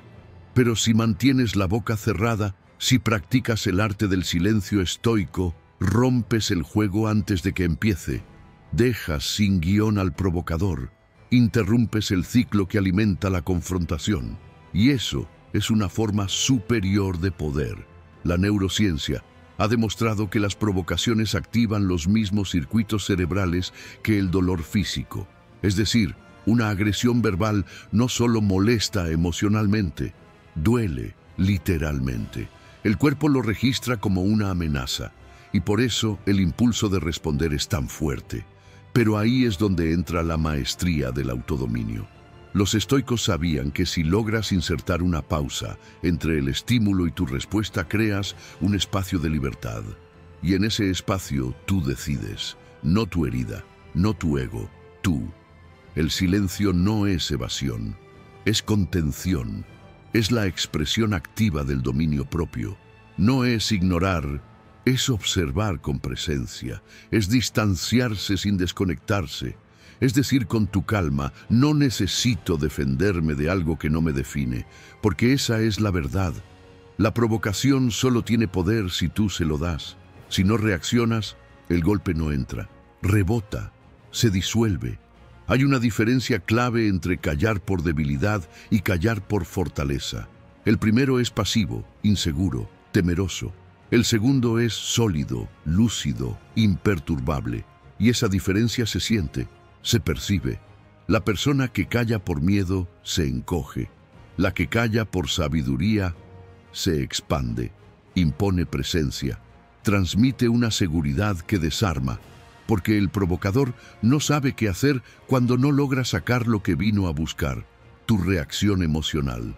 Pero si mantienes la boca cerrada, si practicas el arte del silencio estoico, rompes el juego antes de que empiece. Dejas sin guión al provocador, interrumpes el ciclo que alimenta la confrontación. Y eso es una forma superior de poder. La neurociencia ha demostrado que las provocaciones activan los mismos circuitos cerebrales que el dolor físico. Es decir, una agresión verbal no solo molesta emocionalmente, duele literalmente. El cuerpo lo registra como una amenaza. y por eso el impulso de responder es tan fuerte. Pero ahí es donde entra la maestría del autodominio. Los estoicos sabían que si logras insertar una pausa entre el estímulo y tu respuesta, creas un espacio de libertad. Y en ese espacio tú decides, no tu herida, no tu ego, tú. El silencio no es evasión, es contención, es la expresión activa del dominio propio. No es ignorar, es observar con presencia, es distanciarse sin desconectarse. Es decir, con tu calma, no necesito defenderme de algo que no me define, porque esa es la verdad. La provocación solo tiene poder si tú se lo das. Si no reaccionas, el golpe no entra, rebota, se disuelve. Hay una diferencia clave entre callar por debilidad y callar por fortaleza. El primero es pasivo, inseguro, temeroso. El segundo es sólido, lúcido, imperturbable. Y esa diferencia se siente, se percibe. La persona que calla por miedo se encoge. La que calla por sabiduría se expande, impone presencia, transmite una seguridad que desarma, porque el provocador no sabe qué hacer cuando no logra sacar lo que vino a buscar, tu reacción emocional.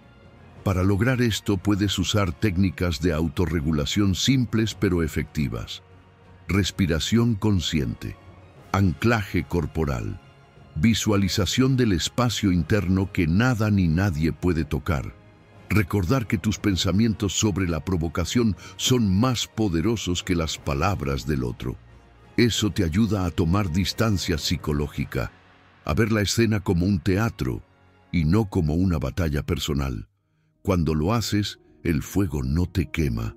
Para lograr esto puedes usar técnicas de autorregulación simples pero efectivas. Respiración consciente, anclaje corporal, visualización del espacio interno que nada ni nadie puede tocar. Recordar que tus pensamientos sobre la provocación son más poderosos que las palabras del otro. Eso te ayuda a tomar distancia psicológica, a ver la escena como un teatro y no como una batalla personal. Cuando lo haces, el fuego no te quema.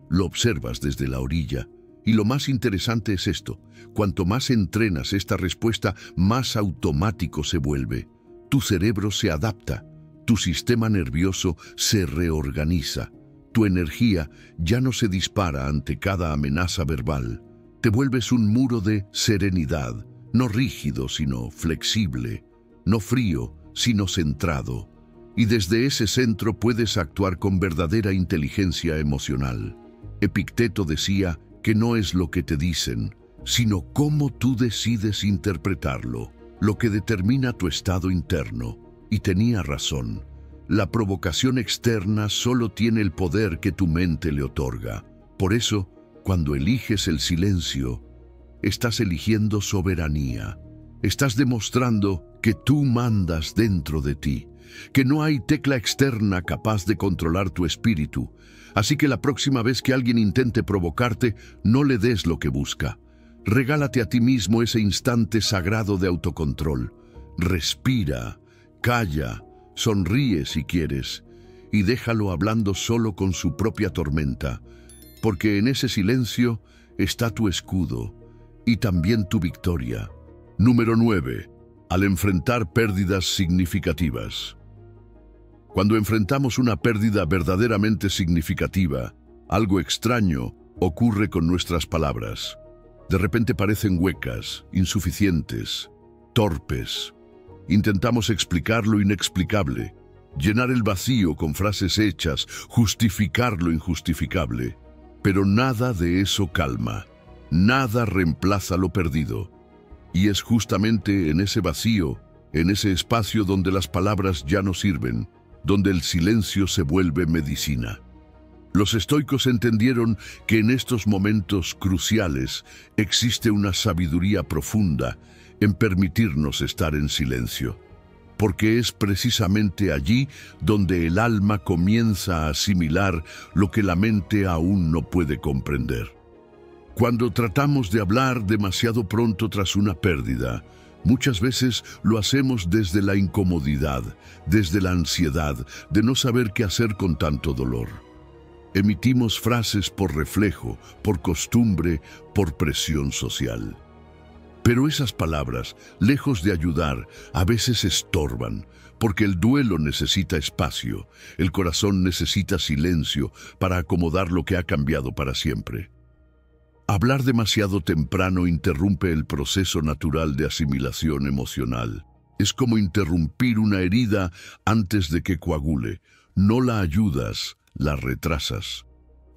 Lo observas desde la orilla. Y lo más interesante es esto: cuanto más entrenas esta respuesta, más automático se vuelve. Tu cerebro se adapta, tu sistema nervioso se reorganiza. Tu energía ya no se dispara ante cada amenaza verbal. Te vuelves un muro de serenidad, no rígido sino flexible, no frío sino centrado. Y desde ese centro puedes actuar con verdadera inteligencia emocional. Epicteto decía que no es lo que te dicen, sino cómo tú decides interpretarlo, lo que determina tu estado interno. Y tenía razón. La provocación externa solo tiene el poder que tu mente le otorga. Por eso, cuando eliges el silencio, estás eligiendo soberanía. Estás demostrando que tú mandas dentro de ti, que no hay tecla externa capaz de controlar tu espíritu. Así que la próxima vez que alguien intente provocarte, no le des lo que busca. Regálate a ti mismo ese instante sagrado de autocontrol. Respira, calla, sonríe si quieres, y déjalo hablando solo con su propia tormenta, porque en ese silencio está tu escudo y también tu victoria. Número 9. Al enfrentar pérdidas significativas. Cuando enfrentamos una pérdida verdaderamente significativa, algo extraño ocurre con nuestras palabras. De repente parecen huecas, insuficientes, torpes. Intentamos explicar lo inexplicable, llenar el vacío con frases hechas, justificar lo injustificable. Pero nada de eso calma, nada reemplaza lo perdido. Y es justamente en ese vacío, en ese espacio donde las palabras ya no sirven, donde el silencio se vuelve medicina. Los estoicos entendieron que en estos momentos cruciales existe una sabiduría profunda en permitirnos estar en silencio, porque es precisamente allí donde el alma comienza a asimilar lo que la mente aún no puede comprender. Cuando tratamos de hablar demasiado pronto tras una pérdida, muchas veces lo hacemos desde la incomodidad, desde la ansiedad de no saber qué hacer con tanto dolor. Emitimos frases por reflejo, por costumbre, por presión social. Pero esas palabras, lejos de ayudar, a veces estorban, porque el duelo necesita espacio, el corazón necesita silencio para acomodar lo que ha cambiado para siempre. Hablar demasiado temprano interrumpe el proceso natural de asimilación emocional. Es como interrumpir una herida antes de que coagule. No la ayudas, la retrasas.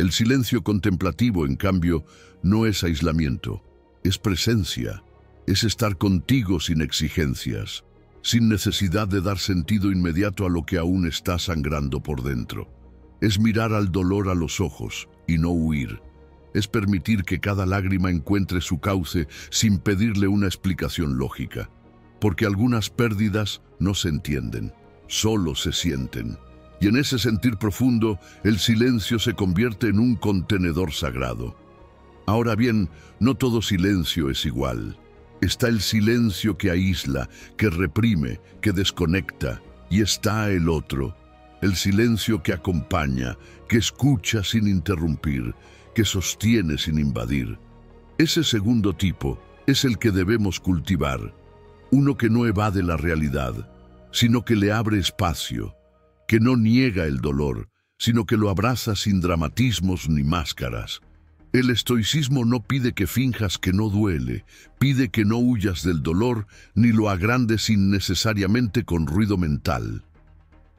El silencio contemplativo, en cambio, no es aislamiento, es presencia, es estar contigo sin exigencias, sin necesidad de dar sentido inmediato a lo que aún está sangrando por dentro. Es mirar al dolor a los ojos y no huir. Es permitir que cada lágrima encuentre su cauce sin pedirle una explicación lógica. Porque algunas pérdidas no se entienden, solo se sienten. Y en ese sentir profundo, el silencio se convierte en un contenedor sagrado. Ahora bien, no todo silencio es igual. Está el silencio que aísla, que reprime, que desconecta, y está el otro. El silencio que acompaña, que escucha sin interrumpir, que sostiene sin invadir. Ese segundo tipo es el que debemos cultivar, uno que no evade la realidad, sino que le abre espacio, que no niega el dolor, sino que lo abraza sin dramatismos ni máscaras. El estoicismo no pide que finjas que no duele, pide que no huyas del dolor ni lo agrandes innecesariamente con ruido mental.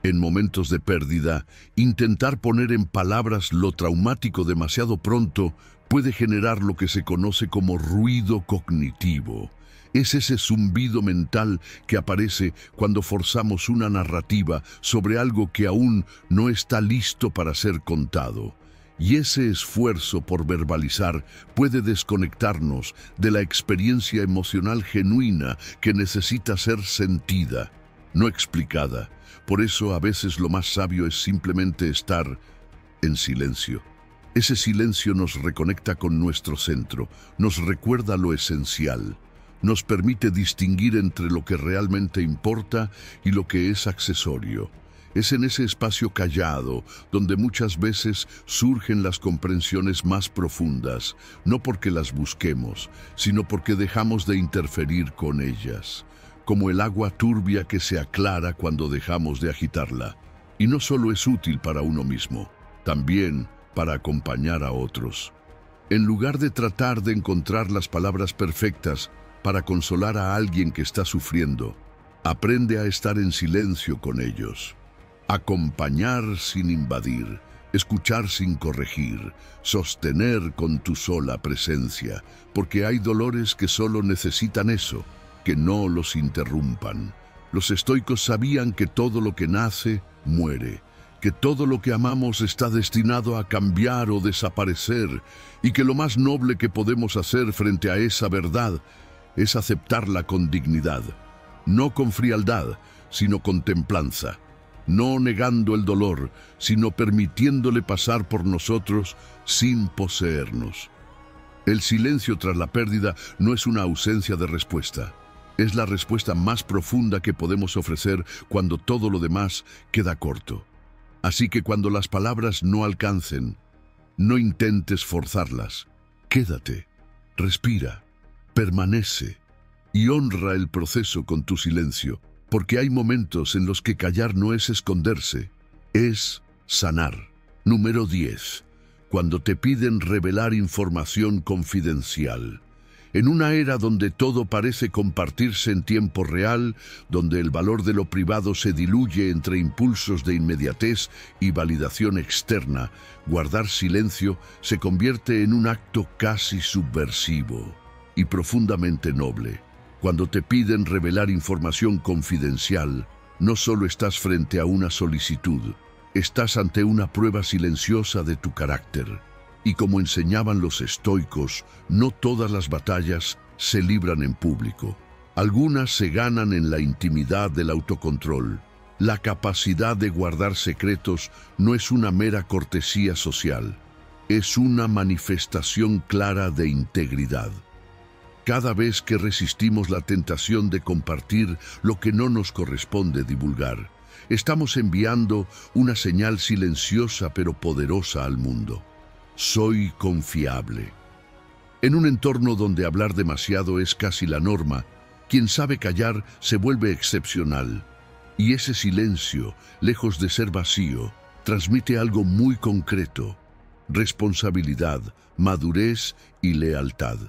En momentos de pérdida, intentar poner en palabras lo traumático demasiado pronto puede generar lo que se conoce como ruido cognitivo. Es ese zumbido mental que aparece cuando forzamos una narrativa sobre algo que aún no está listo para ser contado. Y ese esfuerzo por verbalizar puede desconectarnos de la experiencia emocional genuina que necesita ser sentida, no explicada. Por eso a veces lo más sabio es simplemente estar en silencio. Ese silencio nos reconecta con nuestro centro, nos recuerda lo esencial, nos permite distinguir entre lo que realmente importa y lo que es accesorio. Es en ese espacio callado donde muchas veces surgen las comprensiones más profundas, no porque las busquemos, sino porque dejamos de interferir con ellas, como el agua turbia que se aclara cuando dejamos de agitarla. Y no solo es útil para uno mismo, también para acompañar a otros. En lugar de tratar de encontrar las palabras perfectas para consolar a alguien que está sufriendo, aprende a estar en silencio con ellos. Acompañar sin invadir, escuchar sin corregir, sostener con tu sola presencia, porque hay dolores que solo necesitan eso, que no los interrumpan. Los estoicos sabían que todo lo que nace, muere, que todo lo que amamos está destinado a cambiar o desaparecer, y que lo más noble que podemos hacer frente a esa verdad es aceptarla con dignidad, no con frialdad, sino con templanza, no negando el dolor, sino permitiéndole pasar por nosotros sin poseernos. El silencio tras la pérdida no es una ausencia de respuesta, es la respuesta más profunda que podemos ofrecer cuando todo lo demás queda corto. Así que cuando las palabras no alcancen, no intentes forzarlas, quédate, respira, permanece y honra el proceso con tu silencio, porque hay momentos en los que callar no es esconderse, es sanar. Número 10. Cuando te piden revelar información confidencial. En una era donde todo parece compartirse en tiempo real, donde el valor de lo privado se diluye entre impulsos de inmediatez y validación externa, guardar silencio se convierte en un acto casi subversivo y profundamente noble. Cuando te piden revelar información confidencial, no solo estás frente a una solicitud, estás ante una prueba silenciosa de tu carácter. Y como enseñaban los estoicos, no todas las batallas se libran en público. Algunas se ganan en la intimidad del autocontrol. La capacidad de guardar secretos no es una mera cortesía social, es una manifestación clara de integridad. Cada vez que resistimos la tentación de compartir lo que no nos corresponde divulgar, estamos enviando una señal silenciosa pero poderosa al mundo. Soy confiable. En un entorno donde hablar demasiado es casi la norma, quien sabe callar se vuelve excepcional. Y ese silencio, lejos de ser vacío, transmite algo muy concreto: responsabilidad, madurez y lealtad.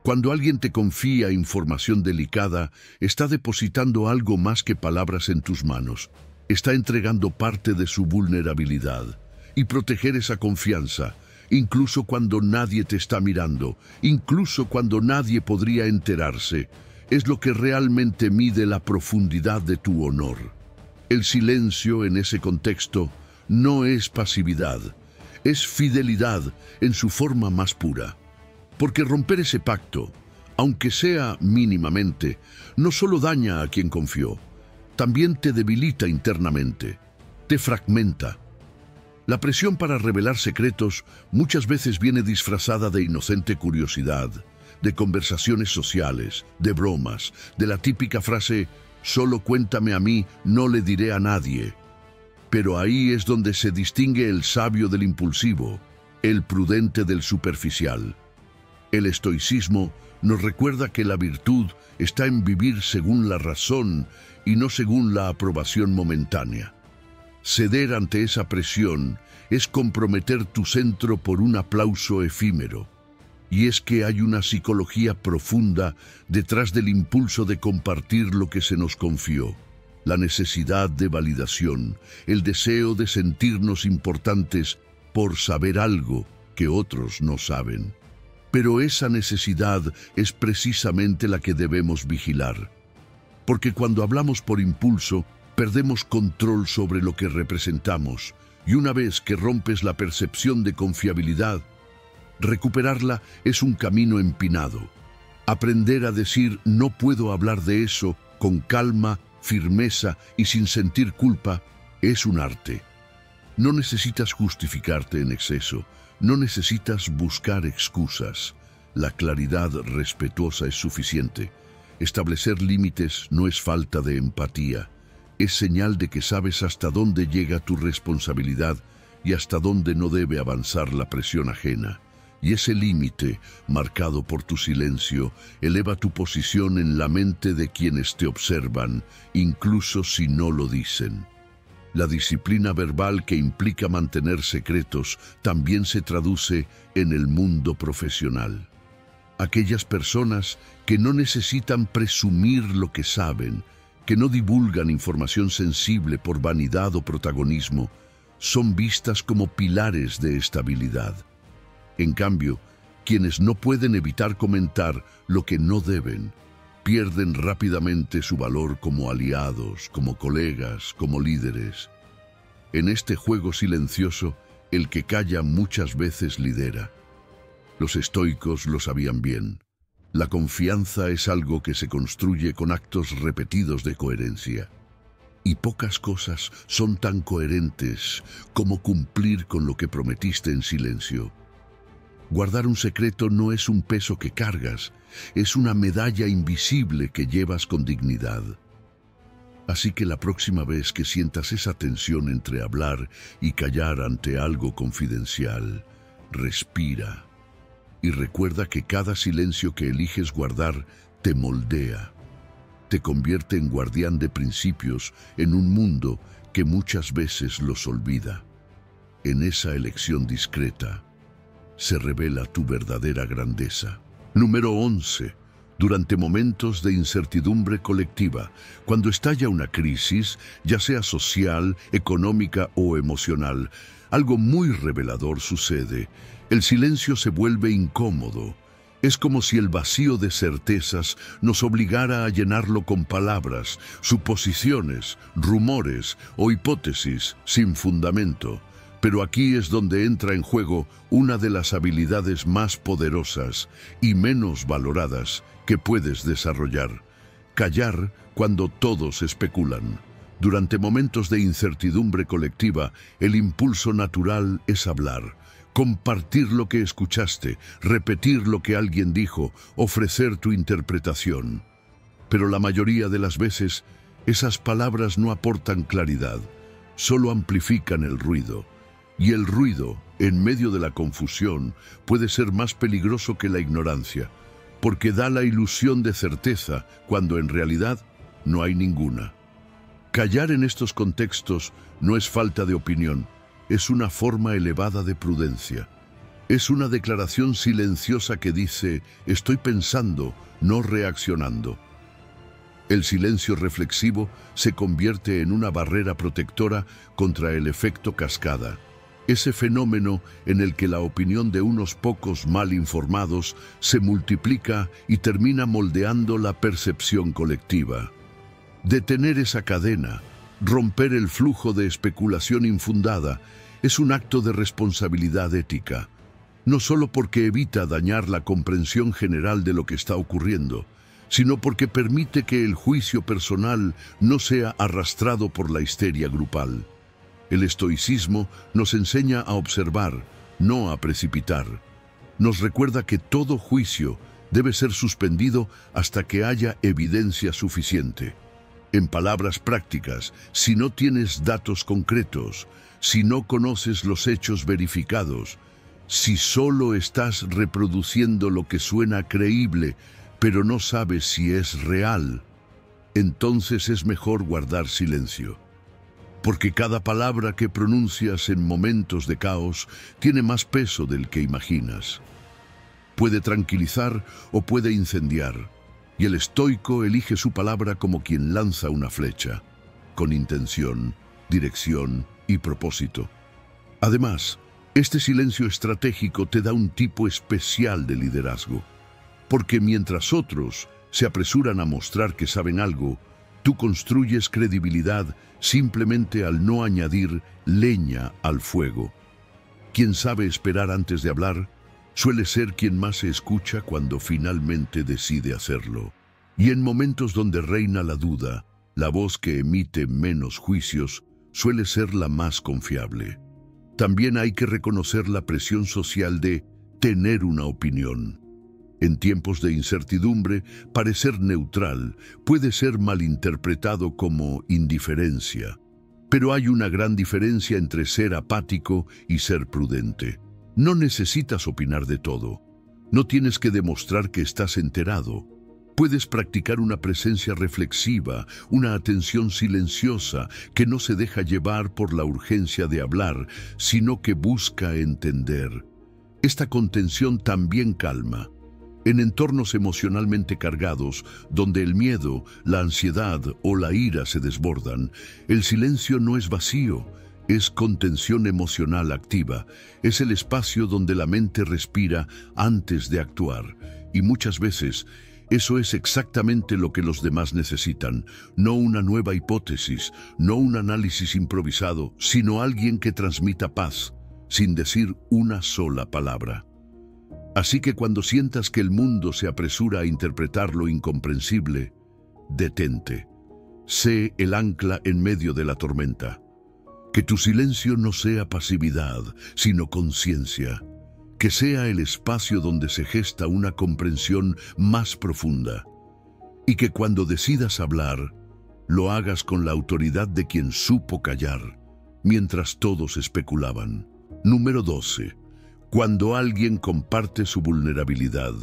Cuando alguien te confía información delicada, está depositando algo más que palabras en tus manos. Está entregando parte de su vulnerabilidad. y proteger esa confianza, incluso cuando nadie te está mirando, incluso cuando nadie podría enterarse, es lo que realmente mide la profundidad de tu honor. El silencio en ese contexto no es pasividad, es fidelidad en su forma más pura. Porque romper ese pacto, aunque sea mínimamente, no solo daña a quien confió, también te debilita internamente, te fragmenta. La presión para revelar secretos muchas veces viene disfrazada de inocente curiosidad, de conversaciones sociales, de bromas, de la típica frase «solo cuéntame a mí, no le diré a nadie». Pero ahí es donde se distingue el sabio del impulsivo, el prudente del superficial. El estoicismo nos recuerda que la virtud está en vivir según la razón y no según la aprobación momentánea. Ceder ante esa presión es comprometer tu centro por un aplauso efímero. Y es que hay una psicología profunda detrás del impulso de compartir lo que se nos confió. La necesidad de validación, el deseo de sentirnos importantes por saber algo que otros no saben. Pero esa necesidad es precisamente la que debemos vigilar. Porque cuando hablamos por impulso, perdemos control sobre lo que representamos, y una vez que rompes la percepción de confiabilidad, recuperarla es un camino empinado. Aprender a decir «no puedo hablar de eso» con calma, firmeza y sin sentir culpa es un arte. No necesitas justificarte en exceso, no necesitas buscar excusas. La claridad respetuosa es suficiente. Establecer límites no es falta de empatía. Es señal de que sabes hasta dónde llega tu responsabilidad y hasta dónde no debe avanzar la presión ajena. Y ese límite, marcado por tu silencio, eleva tu posición en la mente de quienes te observan, incluso si no lo dicen. La disciplina verbal que implica mantener secretos también se traduce en el mundo profesional. Aquellas personas que no necesitan presumir lo que saben, que no divulgan información sensible por vanidad o protagonismo, son vistas como pilares de estabilidad. En cambio, quienes no pueden evitar comentar lo que no deben, pierden rápidamente su valor como aliados, como colegas, como líderes. En este juego silencioso, el que calla muchas veces lidera. Los estoicos lo sabían bien. La confianza es algo que se construye con actos repetidos de coherencia. Y pocas cosas son tan coherentes como cumplir con lo que prometiste en silencio. Guardar un secreto no es un peso que cargas, es una medalla invisible que llevas con dignidad. Así que la próxima vez que sientas esa tensión entre hablar y callar ante algo confidencial, respira y recuerda que cada silencio que eliges guardar te moldea, te convierte en guardián de principios en un mundo que muchas veces los olvida. En esa elección discreta se revela tu verdadera grandeza. Número 11. Durante momentos de incertidumbre colectiva, cuando estalla una crisis, ya sea social, económica o emocional, algo muy revelador sucede. El silencio se vuelve incómodo. Es como si el vacío de certezas nos obligara a llenarlo con palabras, suposiciones, rumores o hipótesis sin fundamento. Pero aquí es donde entra en juego una de las habilidades más poderosas y menos valoradas que puedes desarrollar: callar cuando todos especulan. Durante momentos de incertidumbre colectiva, el impulso natural es hablar, compartir lo que escuchaste, repetir lo que alguien dijo, ofrecer tu interpretación. Pero la mayoría de las veces, esas palabras no aportan claridad, solo amplifican el ruido. Y el ruido, en medio de la confusión, puede ser más peligroso que la ignorancia, porque da la ilusión de certeza cuando en realidad no hay ninguna. Callar en estos contextos no es falta de opinión, es una forma elevada de prudencia. Es una declaración silenciosa que dice: estoy pensando, no reaccionando. El silencio reflexivo se convierte en una barrera protectora contra el efecto cascada. ese fenómeno en el que la opinión de unos pocos mal informados se multiplica y termina moldeando la percepción colectiva. Detener esa cadena, romper el flujo de especulación infundada, es un acto de responsabilidad ética, no solo porque evita dañar la comprensión general de lo que está ocurriendo, sino porque permite que el juicio personal no sea arrastrado por la histeria grupal. El estoicismo nos enseña a observar, no a precipitar. Nos recuerda que todo juicio debe ser suspendido hasta que haya evidencia suficiente. En palabras prácticas, si no tienes datos concretos, si no conoces los hechos verificados, si solo estás reproduciendo lo que suena creíble, pero no sabes si es real, entonces es mejor guardar silencio. Porque cada palabra que pronuncias en momentos de caos tiene más peso del que imaginas. Puede tranquilizar o puede incendiar, y el estoico elige su palabra como quien lanza una flecha, con intención, dirección y propósito. Además, este silencio estratégico te da un tipo especial de liderazgo, porque mientras otros se apresuran a mostrar que saben algo, tú construyes credibilidad simplemente al no añadir leña al fuego. Quien sabe esperar antes de hablar suele ser quien más se escucha cuando finalmente decide hacerlo. Y en momentos donde reina la duda, la voz que emite menos juicios suele ser la más confiable. También hay que reconocer la presión social de tener una opinión. En tiempos de incertidumbre, parecer neutral puede ser malinterpretado como indiferencia. Pero hay una gran diferencia entre ser apático y ser prudente. No necesitas opinar de todo. No tienes que demostrar que estás enterado. Puedes practicar una presencia reflexiva, una atención silenciosa que no se deja llevar por la urgencia de hablar, sino que busca entender. Esta contención también calma. En entornos emocionalmente cargados, donde el miedo, la ansiedad o la ira se desbordan, el silencio no es vacío, es contención emocional activa, es el espacio donde la mente respira antes de actuar, y muchas veces eso es exactamente lo que los demás necesitan, no una nueva hipótesis, no un análisis improvisado, sino alguien que transmita paz, sin decir una sola palabra. Así que cuando sientas que el mundo se apresura a interpretar lo incomprensible, detente. Sé el ancla en medio de la tormenta. Que tu silencio no sea pasividad, sino conciencia. Que sea el espacio donde se gesta una comprensión más profunda. Y que cuando decidas hablar, lo hagas con la autoridad de quien supo callar, mientras todos especulaban. Número 12. Cuando alguien comparte su vulnerabilidad.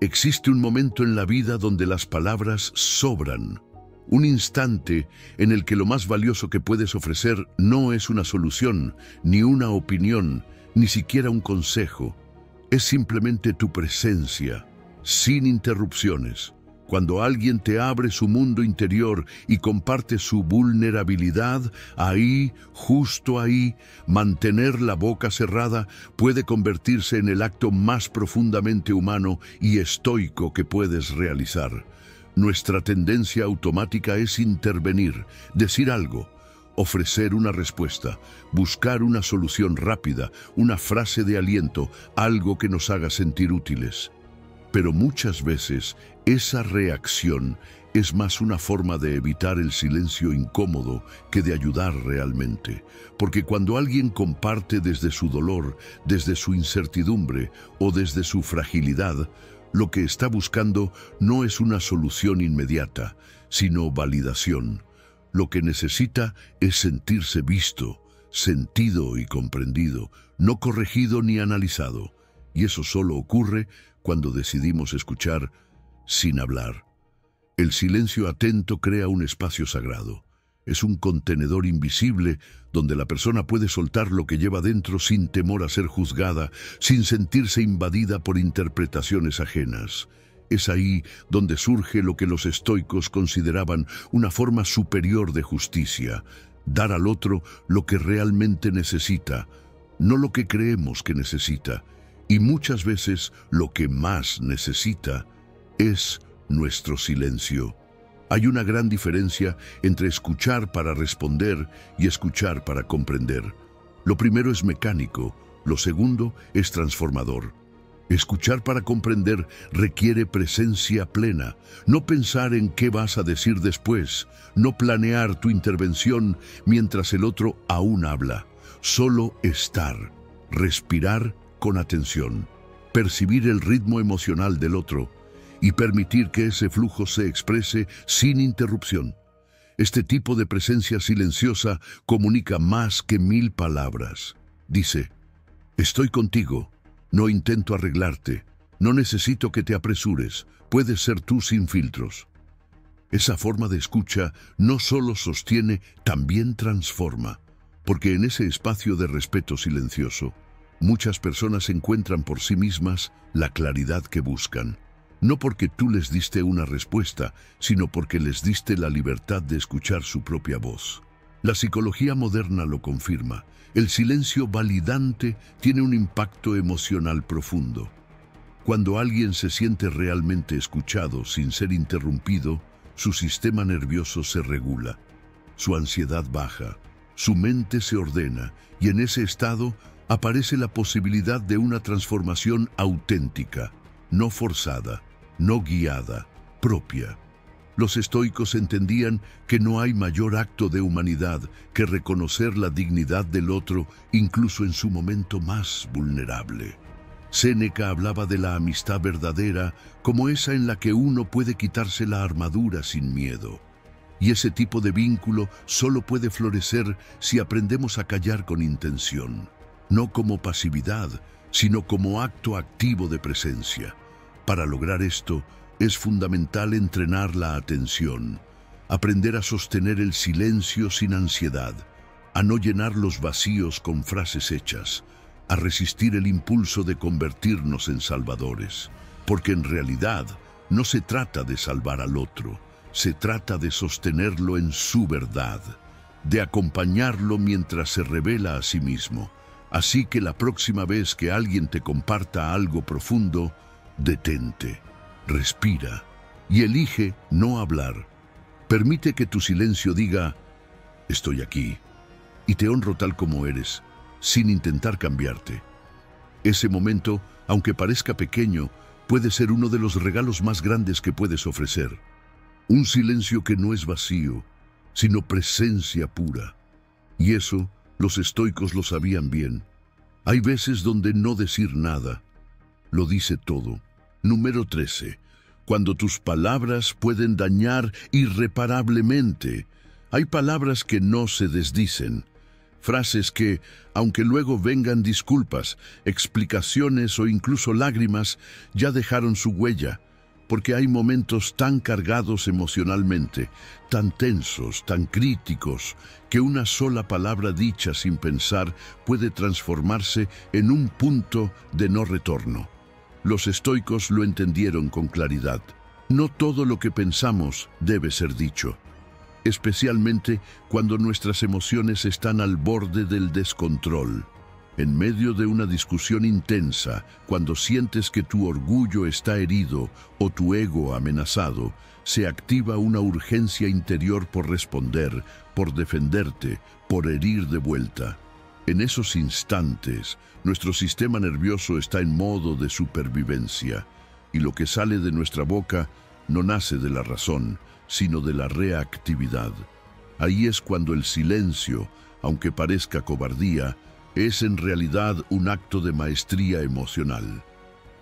Existe un momento en la vida donde las palabras sobran. Un instante en el que lo más valioso que puedes ofrecer no es una solución, ni una opinión, ni siquiera un consejo. Es simplemente tu presencia, sin interrupciones. Cuando alguien te abre su mundo interior y comparte su vulnerabilidad, ahí, justo ahí, mantener la boca cerrada puede convertirse en el acto más profundamente humano y estoico que puedes realizar. Nuestra tendencia automática es intervenir, decir algo, ofrecer una respuesta, buscar una solución rápida, una frase de aliento, algo que nos haga sentir útiles. Pero muchas veces esa reacción es más una forma de evitar el silencio incómodo que de ayudar realmente. Porque cuando alguien comparte desde su dolor, desde su incertidumbre o desde su fragilidad, lo que está buscando no es una solución inmediata, sino validación. Lo que necesita es sentirse visto, sentido y comprendido, no corregido ni analizado. Y eso solo ocurre cuando decidimos escuchar sin hablar. El silencio atento crea un espacio sagrado. Es un contenedor invisible donde la persona puede soltar lo que lleva dentro sin temor a ser juzgada, sin sentirse invadida por interpretaciones ajenas. Es ahí donde surge lo que los estoicos consideraban una forma superior de justicia, dar al otro lo que realmente necesita, no lo que creemos que necesita, y muchas veces lo que más necesita es nuestro silencio. Hay una gran diferencia entre escuchar para responder y escuchar para comprender. Lo primero es mecánico, lo segundo es transformador. Escuchar para comprender requiere presencia plena, no pensar en qué vas a decir después, no planear tu intervención mientras el otro aún habla, solo estar, respirar con atención, percibir el ritmo emocional del otro y permitir que ese flujo se exprese sin interrupción. Este tipo de presencia silenciosa comunica más que 1000 palabras. Dice: estoy contigo, no intento arreglarte, no necesito que te apresures, puedes ser tú sin filtros. Esa forma de escucha no solo sostiene, también transforma, porque en ese espacio de respeto silencioso, muchas personas encuentran por sí mismas la claridad que buscan. No porque tú les diste una respuesta, sino porque les diste la libertad de escuchar su propia voz. La psicología moderna lo confirma. El silencio validante tiene un impacto emocional profundo. Cuando alguien se siente realmente escuchado sin ser interrumpido, su sistema nervioso se regula, su ansiedad baja, su mente se ordena y en ese estado aparece la posibilidad de una transformación auténtica, no forzada, no guiada, propia. Los estoicos entendían que no hay mayor acto de humanidad que reconocer la dignidad del otro, incluso en su momento más vulnerable. Séneca hablaba de la amistad verdadera como esa en la que uno puede quitarse la armadura sin miedo. Y ese tipo de vínculo solo puede florecer si aprendemos a callar con intención, no como pasividad, sino como acto activo de presencia. Para lograr esto, es fundamental entrenar la atención, aprender a sostener el silencio sin ansiedad, a no llenar los vacíos con frases hechas, a resistir el impulso de convertirnos en salvadores, porque en realidad no se trata de salvar al otro, se trata de sostenerlo en su verdad, de acompañarlo mientras se revela a sí mismo. Así que la próxima vez que alguien te comparta algo profundo, detente, respira y elige no hablar. Permite que tu silencio diga: estoy aquí y te honro tal como eres, sin intentar cambiarte. Ese momento, aunque parezca pequeño, puede ser uno de los regalos más grandes que puedes ofrecer. Un silencio que no es vacío, sino presencia pura. Y eso, los estoicos lo sabían bien. Hay veces donde no decir nada lo dice todo. Número 13. Cuando tus palabras pueden dañar irreparablemente. Hay palabras que no se desdicen. Frases que, aunque luego vengan disculpas, explicaciones o incluso lágrimas, ya dejaron su huella, porque hay momentos tan cargados emocionalmente, tan tensos, tan críticos, que una sola palabra dicha sin pensar puede transformarse en un punto de no retorno. Los estoicos lo entendieron con claridad. No todo lo que pensamos debe ser dicho, especialmente cuando nuestras emociones están al borde del descontrol. En medio de una discusión intensa, cuando sientes que tu orgullo está herido o tu ego amenazado, se activa una urgencia interior por responder, por defenderte, por herir de vuelta. En esos instantes, nuestro sistema nervioso está en modo de supervivencia, y lo que sale de nuestra boca no nace de la razón, sino de la reactividad. Ahí es cuando el silencio, aunque parezca cobardía, es en realidad un acto de maestría emocional.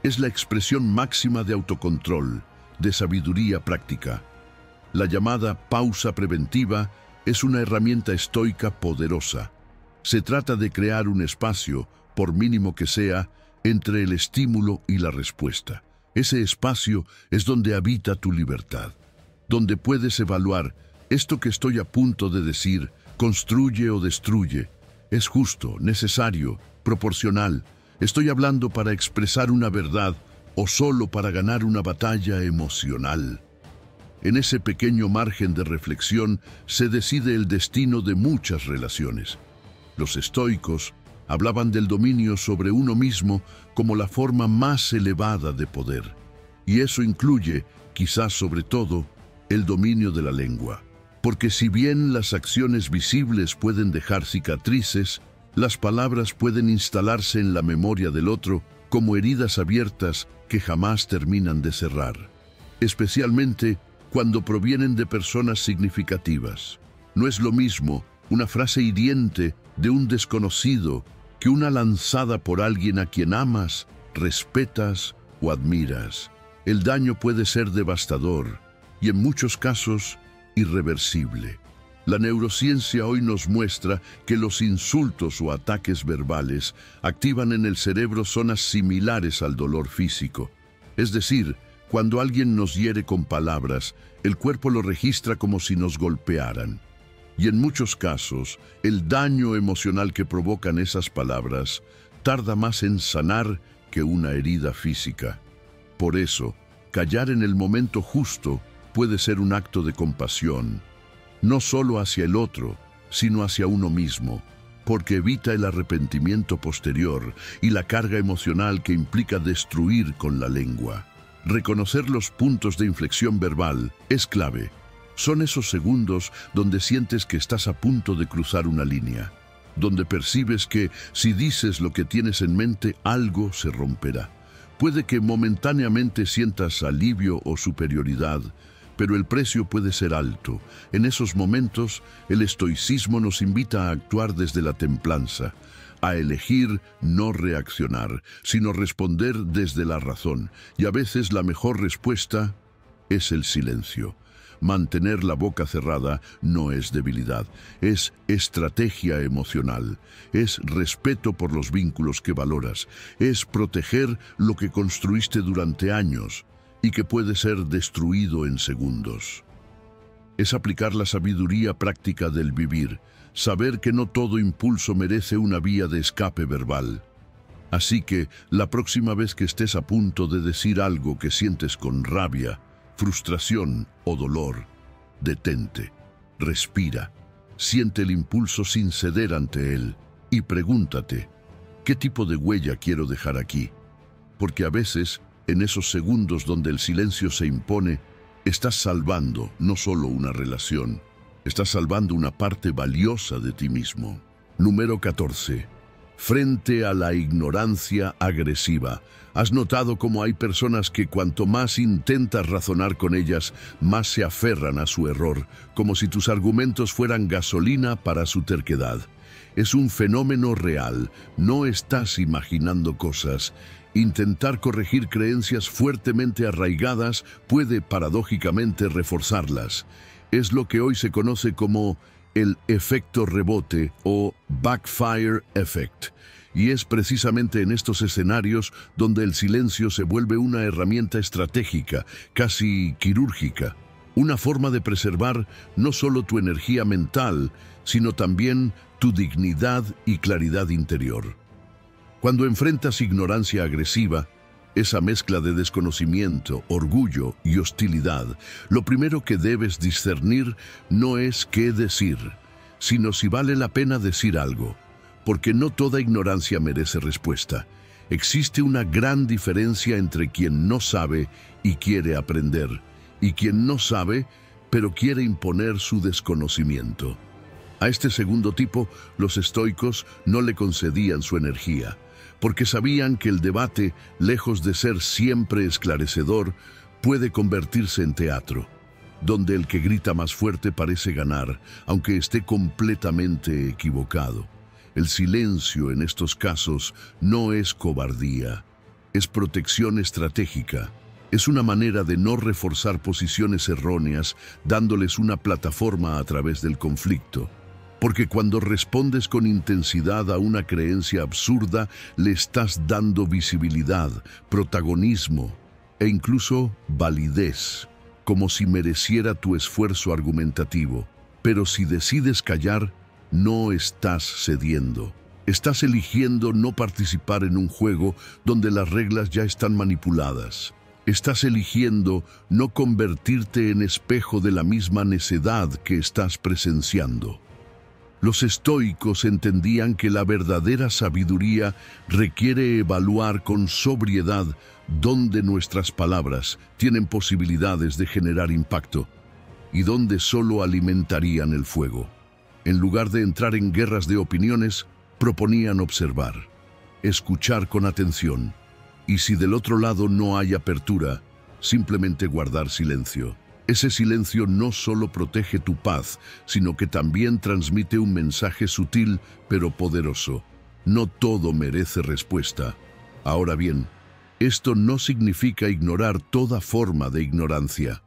Es la expresión máxima de autocontrol, de sabiduría práctica. La llamada pausa preventiva es una herramienta estoica poderosa. Se trata de crear un espacio, por mínimo que sea, entre el estímulo y la respuesta. Ese espacio es donde habita tu libertad, donde puedes evaluar: ¿esto que estoy a punto de decir construye o destruye? ¿Es justo, necesario, proporcional? ¿Estoy hablando para expresar una verdad o solo para ganar una batalla emocional? En ese pequeño margen de reflexión se decide el destino de muchas relaciones. Los estoicos Hablaban del dominio sobre uno mismo como la forma más elevada de poder. Y eso incluye, quizás sobre todo, el dominio de la lengua. Porque si bien las acciones visibles pueden dejar cicatrices, las palabras pueden instalarse en la memoria del otro como heridas abiertas que jamás terminan de cerrar. Especialmente cuando provienen de personas significativas. No es lo mismo una frase hiriente de un desconocido que una lanzada por alguien a quien amas, respetas o admiras. El daño puede ser devastador y en muchos casos irreversible. La neurociencia hoy nos muestra que los insultos o ataques verbales activan en el cerebro zonas similares al dolor físico. Es decir, cuando alguien nos hiere con palabras, el cuerpo lo registra como si nos golpearan. Y en muchos casos, el daño emocional que provocan esas palabras tarda más en sanar que una herida física. Por eso, callar en el momento justo puede ser un acto de compasión, no solo hacia el otro, sino hacia uno mismo, porque evita el arrepentimiento posterior y la carga emocional que implica destruir con la lengua. Reconocer los puntos de inflexión verbal es clave. Son esos segundos donde sientes que estás a punto de cruzar una línea, donde percibes que si dices lo que tienes en mente, algo se romperá. Puede que momentáneamente sientas alivio o superioridad, pero el precio puede ser alto. En esos momentos, el estoicismo nos invita a actuar desde la templanza, a elegir no reaccionar, sino responder desde la razón. Y a veces la mejor respuesta es el silencio. Mantener la boca cerrada no es debilidad, es estrategia emocional, es respeto por los vínculos que valoras, es proteger lo que construiste durante años y que puede ser destruido en segundos. Es aplicar la sabiduría práctica del vivir, saber que no todo impulso merece una vía de escape verbal. Así que, la próxima vez que estés a punto de decir algo que sientes con rabia, frustración o dolor, detente, respira, siente el impulso sin ceder ante él y pregúntate, ¿qué tipo de huella quiero dejar aquí? Porque a veces, en esos segundos donde el silencio se impone, estás salvando no solo una relación, estás salvando una parte valiosa de ti mismo. Número 14. Frente a la ignorancia agresiva. ¿Has notado cómo hay personas que cuanto más intentas razonar con ellas, más se aferran a su error, como si tus argumentos fueran gasolina para su terquedad? Es un fenómeno real, no estás imaginando cosas. Intentar corregir creencias fuertemente arraigadas puede paradójicamente reforzarlas. Es lo que hoy se conoce como el efecto rebote o backfire effect. Y es precisamente en estos escenarios donde el silencio se vuelve una herramienta estratégica, casi quirúrgica. Una forma de preservar no solo tu energía mental, sino también tu dignidad y claridad interior. Cuando enfrentas ignorancia agresiva, esa mezcla de desconocimiento, orgullo y hostilidad, lo primero que debes discernir no es qué decir, sino si vale la pena decir algo, porque no toda ignorancia merece respuesta. Existe una gran diferencia entre quien no sabe y quiere aprender, y quien no sabe, pero quiere imponer su desconocimiento. A este segundo tipo, los estoicos no le concedían su energía, porque sabían que el debate, lejos de ser siempre esclarecedor, puede convertirse en teatro, donde el que grita más fuerte parece ganar, aunque esté completamente equivocado. El silencio en estos casos no es cobardía, es protección estratégica. Es una manera de no reforzar posiciones erróneas, dándoles una plataforma a través del conflicto. Porque cuando respondes con intensidad a una creencia absurda, le estás dando visibilidad, protagonismo e incluso validez, como si mereciera tu esfuerzo argumentativo. Pero si decides callar, no estás cediendo. Estás eligiendo no participar en un juego donde las reglas ya están manipuladas. Estás eligiendo no convertirte en espejo de la misma necedad que estás presenciando. Los estoicos entendían que la verdadera sabiduría requiere evaluar con sobriedad dónde nuestras palabras tienen posibilidades de generar impacto y dónde solo alimentarían el fuego. En lugar de entrar en guerras de opiniones, proponían observar, escuchar con atención, y si del otro lado no hay apertura, simplemente guardar silencio. Ese silencio no solo protege tu paz, sino que también transmite un mensaje sutil pero poderoso. No todo merece respuesta. Ahora bien, esto no significa ignorar toda forma de ignorancia.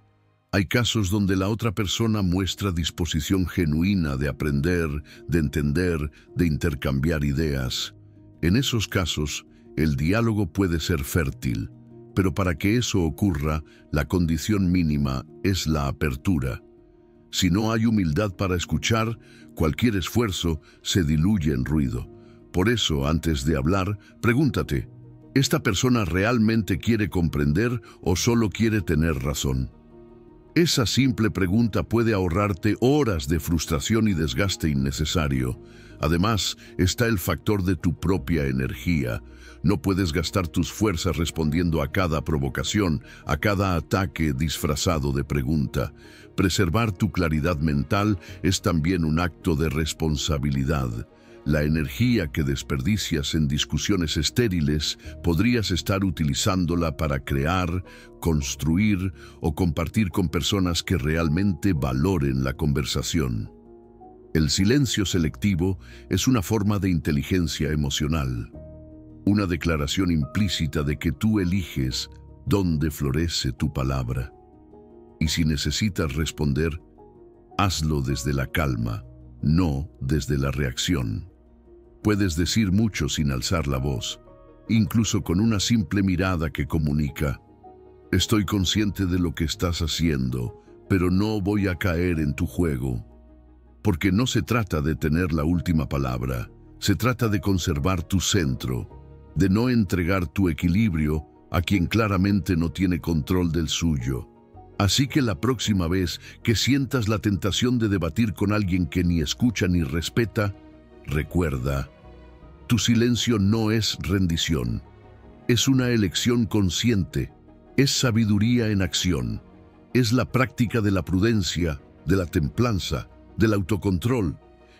Hay casos donde la otra persona muestra disposición genuina de aprender, de entender, de intercambiar ideas. En esos casos, el diálogo puede ser fértil, pero para que eso ocurra, la condición mínima es la apertura. Si no hay humildad para escuchar, cualquier esfuerzo se diluye en ruido. Por eso, antes de hablar, pregúntate, ¿esta persona realmente quiere comprender o solo quiere tener razón? Esa simple pregunta puede ahorrarte horas de frustración y desgaste innecesario. Además, está el factor de tu propia energía. No puedes gastar tus fuerzas respondiendo a cada provocación, a cada ataque disfrazado de pregunta. Preservar tu claridad mental es también un acto de responsabilidad. La energía que desperdicias en discusiones estériles podrías estar utilizándola para crear, construir o compartir con personas que realmente valoren la conversación. El silencio selectivo es una forma de inteligencia emocional, una declaración implícita de que tú eliges dónde florece tu palabra. Y si necesitas responder, hazlo desde la calma, no desde la reacción. Puedes decir mucho sin alzar la voz, incluso con una simple mirada que comunica: estoy consciente de lo que estás haciendo, pero no voy a caer en tu juego. Porque no se trata de tener la última palabra, se trata de conservar tu centro, de no entregar tu equilibrio a quien claramente no tiene control del suyo. Así que la próxima vez que sientas la tentación de debatir con alguien que ni escucha ni respeta, recuerda, tu silencio no es rendición, es una elección consciente, es sabiduría en acción, es la práctica de la prudencia, de la templanza, del autocontrol,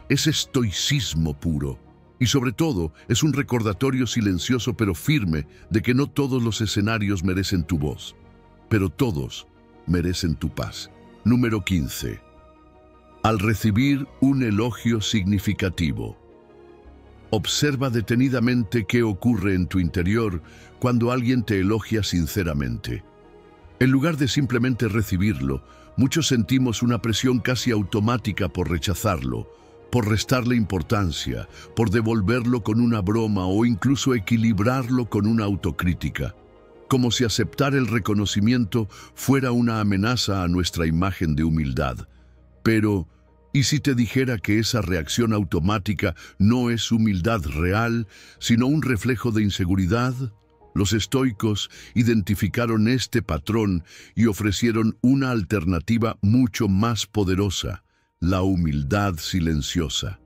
es estoicismo puro. Y sobre todo, es un recordatorio silencioso pero firme de que no todos los escenarios merecen tu voz, pero todos merecen tu paz. Número 15. Al recibir un elogio significativo. Observa detenidamente qué ocurre en tu interior cuando alguien te elogia sinceramente. En lugar de simplemente recibirlo, muchos sentimos una presión casi automática por rechazarlo, por restarle importancia, por devolverlo con una broma o incluso equilibrarlo con una autocrítica, como si aceptar el reconocimiento fuera una amenaza a nuestra imagen de humildad. Pero, ¿y si te dijera que esa reacción automática no es humildad real, sino un reflejo de inseguridad? Los estoicos identificaron este patrón y ofrecieron una alternativa mucho más poderosa: la humildad silenciosa.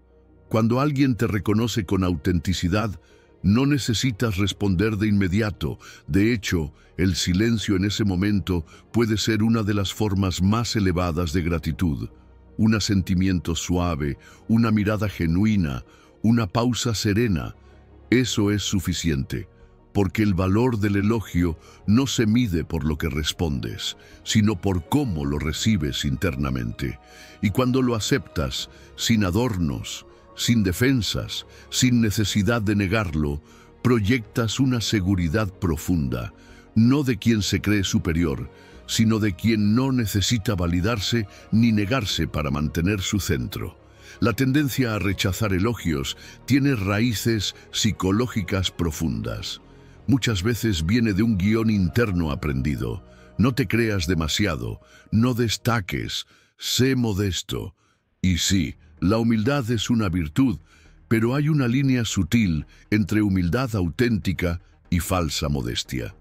Cuando alguien te reconoce con autenticidad, no necesitas responder de inmediato. De hecho, el silencio en ese momento puede ser una de las formas más elevadas de gratitud. Un asentimiento suave, una mirada genuina, una pausa serena. Eso es suficiente, porque el valor del elogio no se mide por lo que respondes, sino por cómo lo recibes internamente. Y cuando lo aceptas, sin adornos, sin defensas, sin necesidad de negarlo, proyectas una seguridad profunda, no de quien se cree superior, sino de quien no necesita validarse ni negarse para mantener su centro. La tendencia a rechazar elogios tiene raíces psicológicas profundas. Muchas veces viene de un guión interno aprendido. No te creas demasiado, no destaques, sé modesto. Y sí, la humildad es una virtud, pero hay una línea sutil entre humildad auténtica y falsa modestia.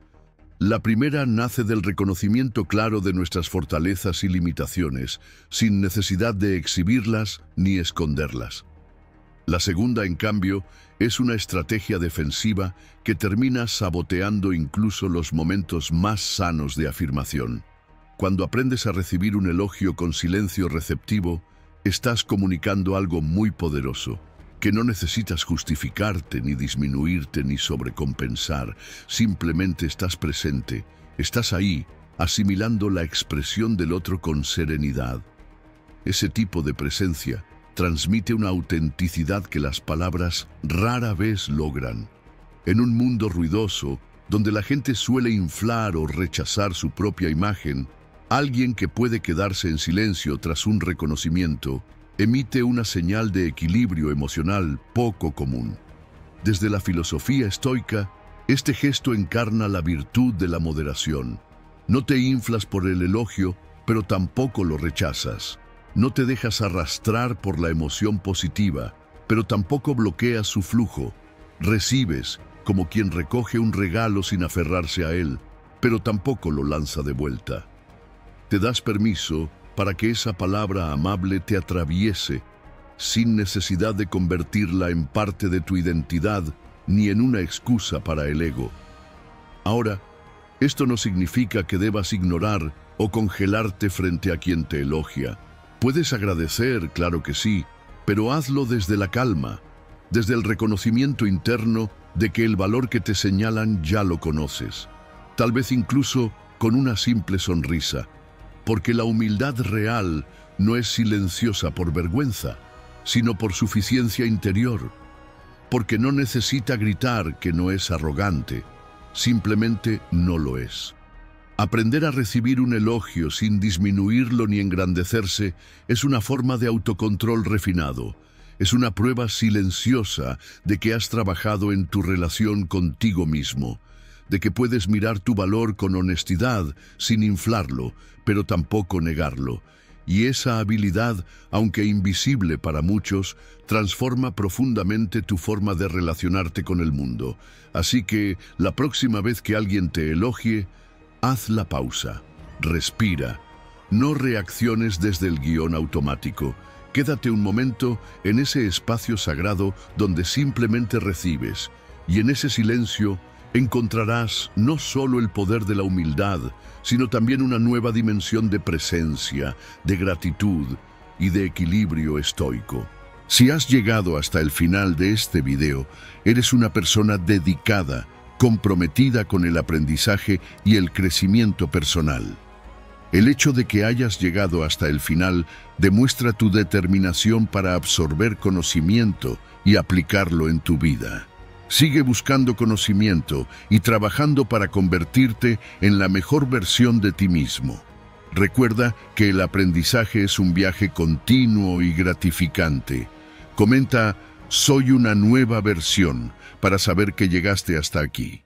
La primera nace del reconocimiento claro de nuestras fortalezas y limitaciones, sin necesidad de exhibirlas ni esconderlas. La segunda, en cambio, es una estrategia defensiva que termina saboteando incluso los momentos más sanos de afirmación. Cuando aprendes a recibir un elogio con silencio receptivo, estás comunicando algo muy poderoso, que no necesitas justificarte, ni disminuirte, ni sobrecompensar. Simplemente estás presente, estás ahí, asimilando la expresión del otro con serenidad. Ese tipo de presencia transmite una autenticidad que las palabras rara vez logran. En un mundo ruidoso, donde la gente suele inflar o rechazar su propia imagen, alguien que puede quedarse en silencio tras un reconocimiento emite una señal de equilibrio emocional poco común. Desde la filosofía estoica, este gesto encarna la virtud de la moderación. No te inflas por el elogio, pero tampoco lo rechazas. No te dejas arrastrar por la emoción positiva, pero tampoco bloqueas su flujo. Recibes, como quien recoge un regalo sin aferrarse a él, pero tampoco lo lanza de vuelta. Te das permiso para que esa palabra amable te atraviese, sin necesidad de convertirla en parte de tu identidad ni en una excusa para el ego. Ahora, esto no significa que debas ignorar o congelarte frente a quien te elogia. Puedes agradecer, claro que sí, pero hazlo desde la calma, desde el reconocimiento interno de que el valor que te señalan ya lo conoces, tal vez incluso con una simple sonrisa, porque la humildad real no es silenciosa por vergüenza, sino por suficiencia interior, porque no necesita gritar que no es arrogante, simplemente no lo es. Aprender a recibir un elogio sin disminuirlo ni engrandecerse es una forma de autocontrol refinado. Es una prueba silenciosa de que has trabajado en tu relación contigo mismo, de que puedes mirar tu valor con honestidad sin inflarlo, pero tampoco negarlo. Y esa habilidad, aunque invisible para muchos, transforma profundamente tu forma de relacionarte con el mundo. Así que, la próxima vez que alguien te elogie, haz la pausa, respira, no reacciones desde el guión automático. Quédate un momento en ese espacio sagrado donde simplemente recibes, y en ese silencio encontrarás no solo el poder de la humildad, sino también una nueva dimensión de presencia, de gratitud y de equilibrio estoico. Si has llegado hasta el final de este video, eres una persona dedicada, comprometida con el aprendizaje y el crecimiento personal. El hecho de que hayas llegado hasta el final demuestra tu determinación para absorber conocimiento y aplicarlo en tu vida. Sigue buscando conocimiento y trabajando para convertirte en la mejor versión de ti mismo. Recuerda que el aprendizaje es un viaje continuo y gratificante. Comenta "Soy una nueva versión" para saber que llegaste hasta aquí.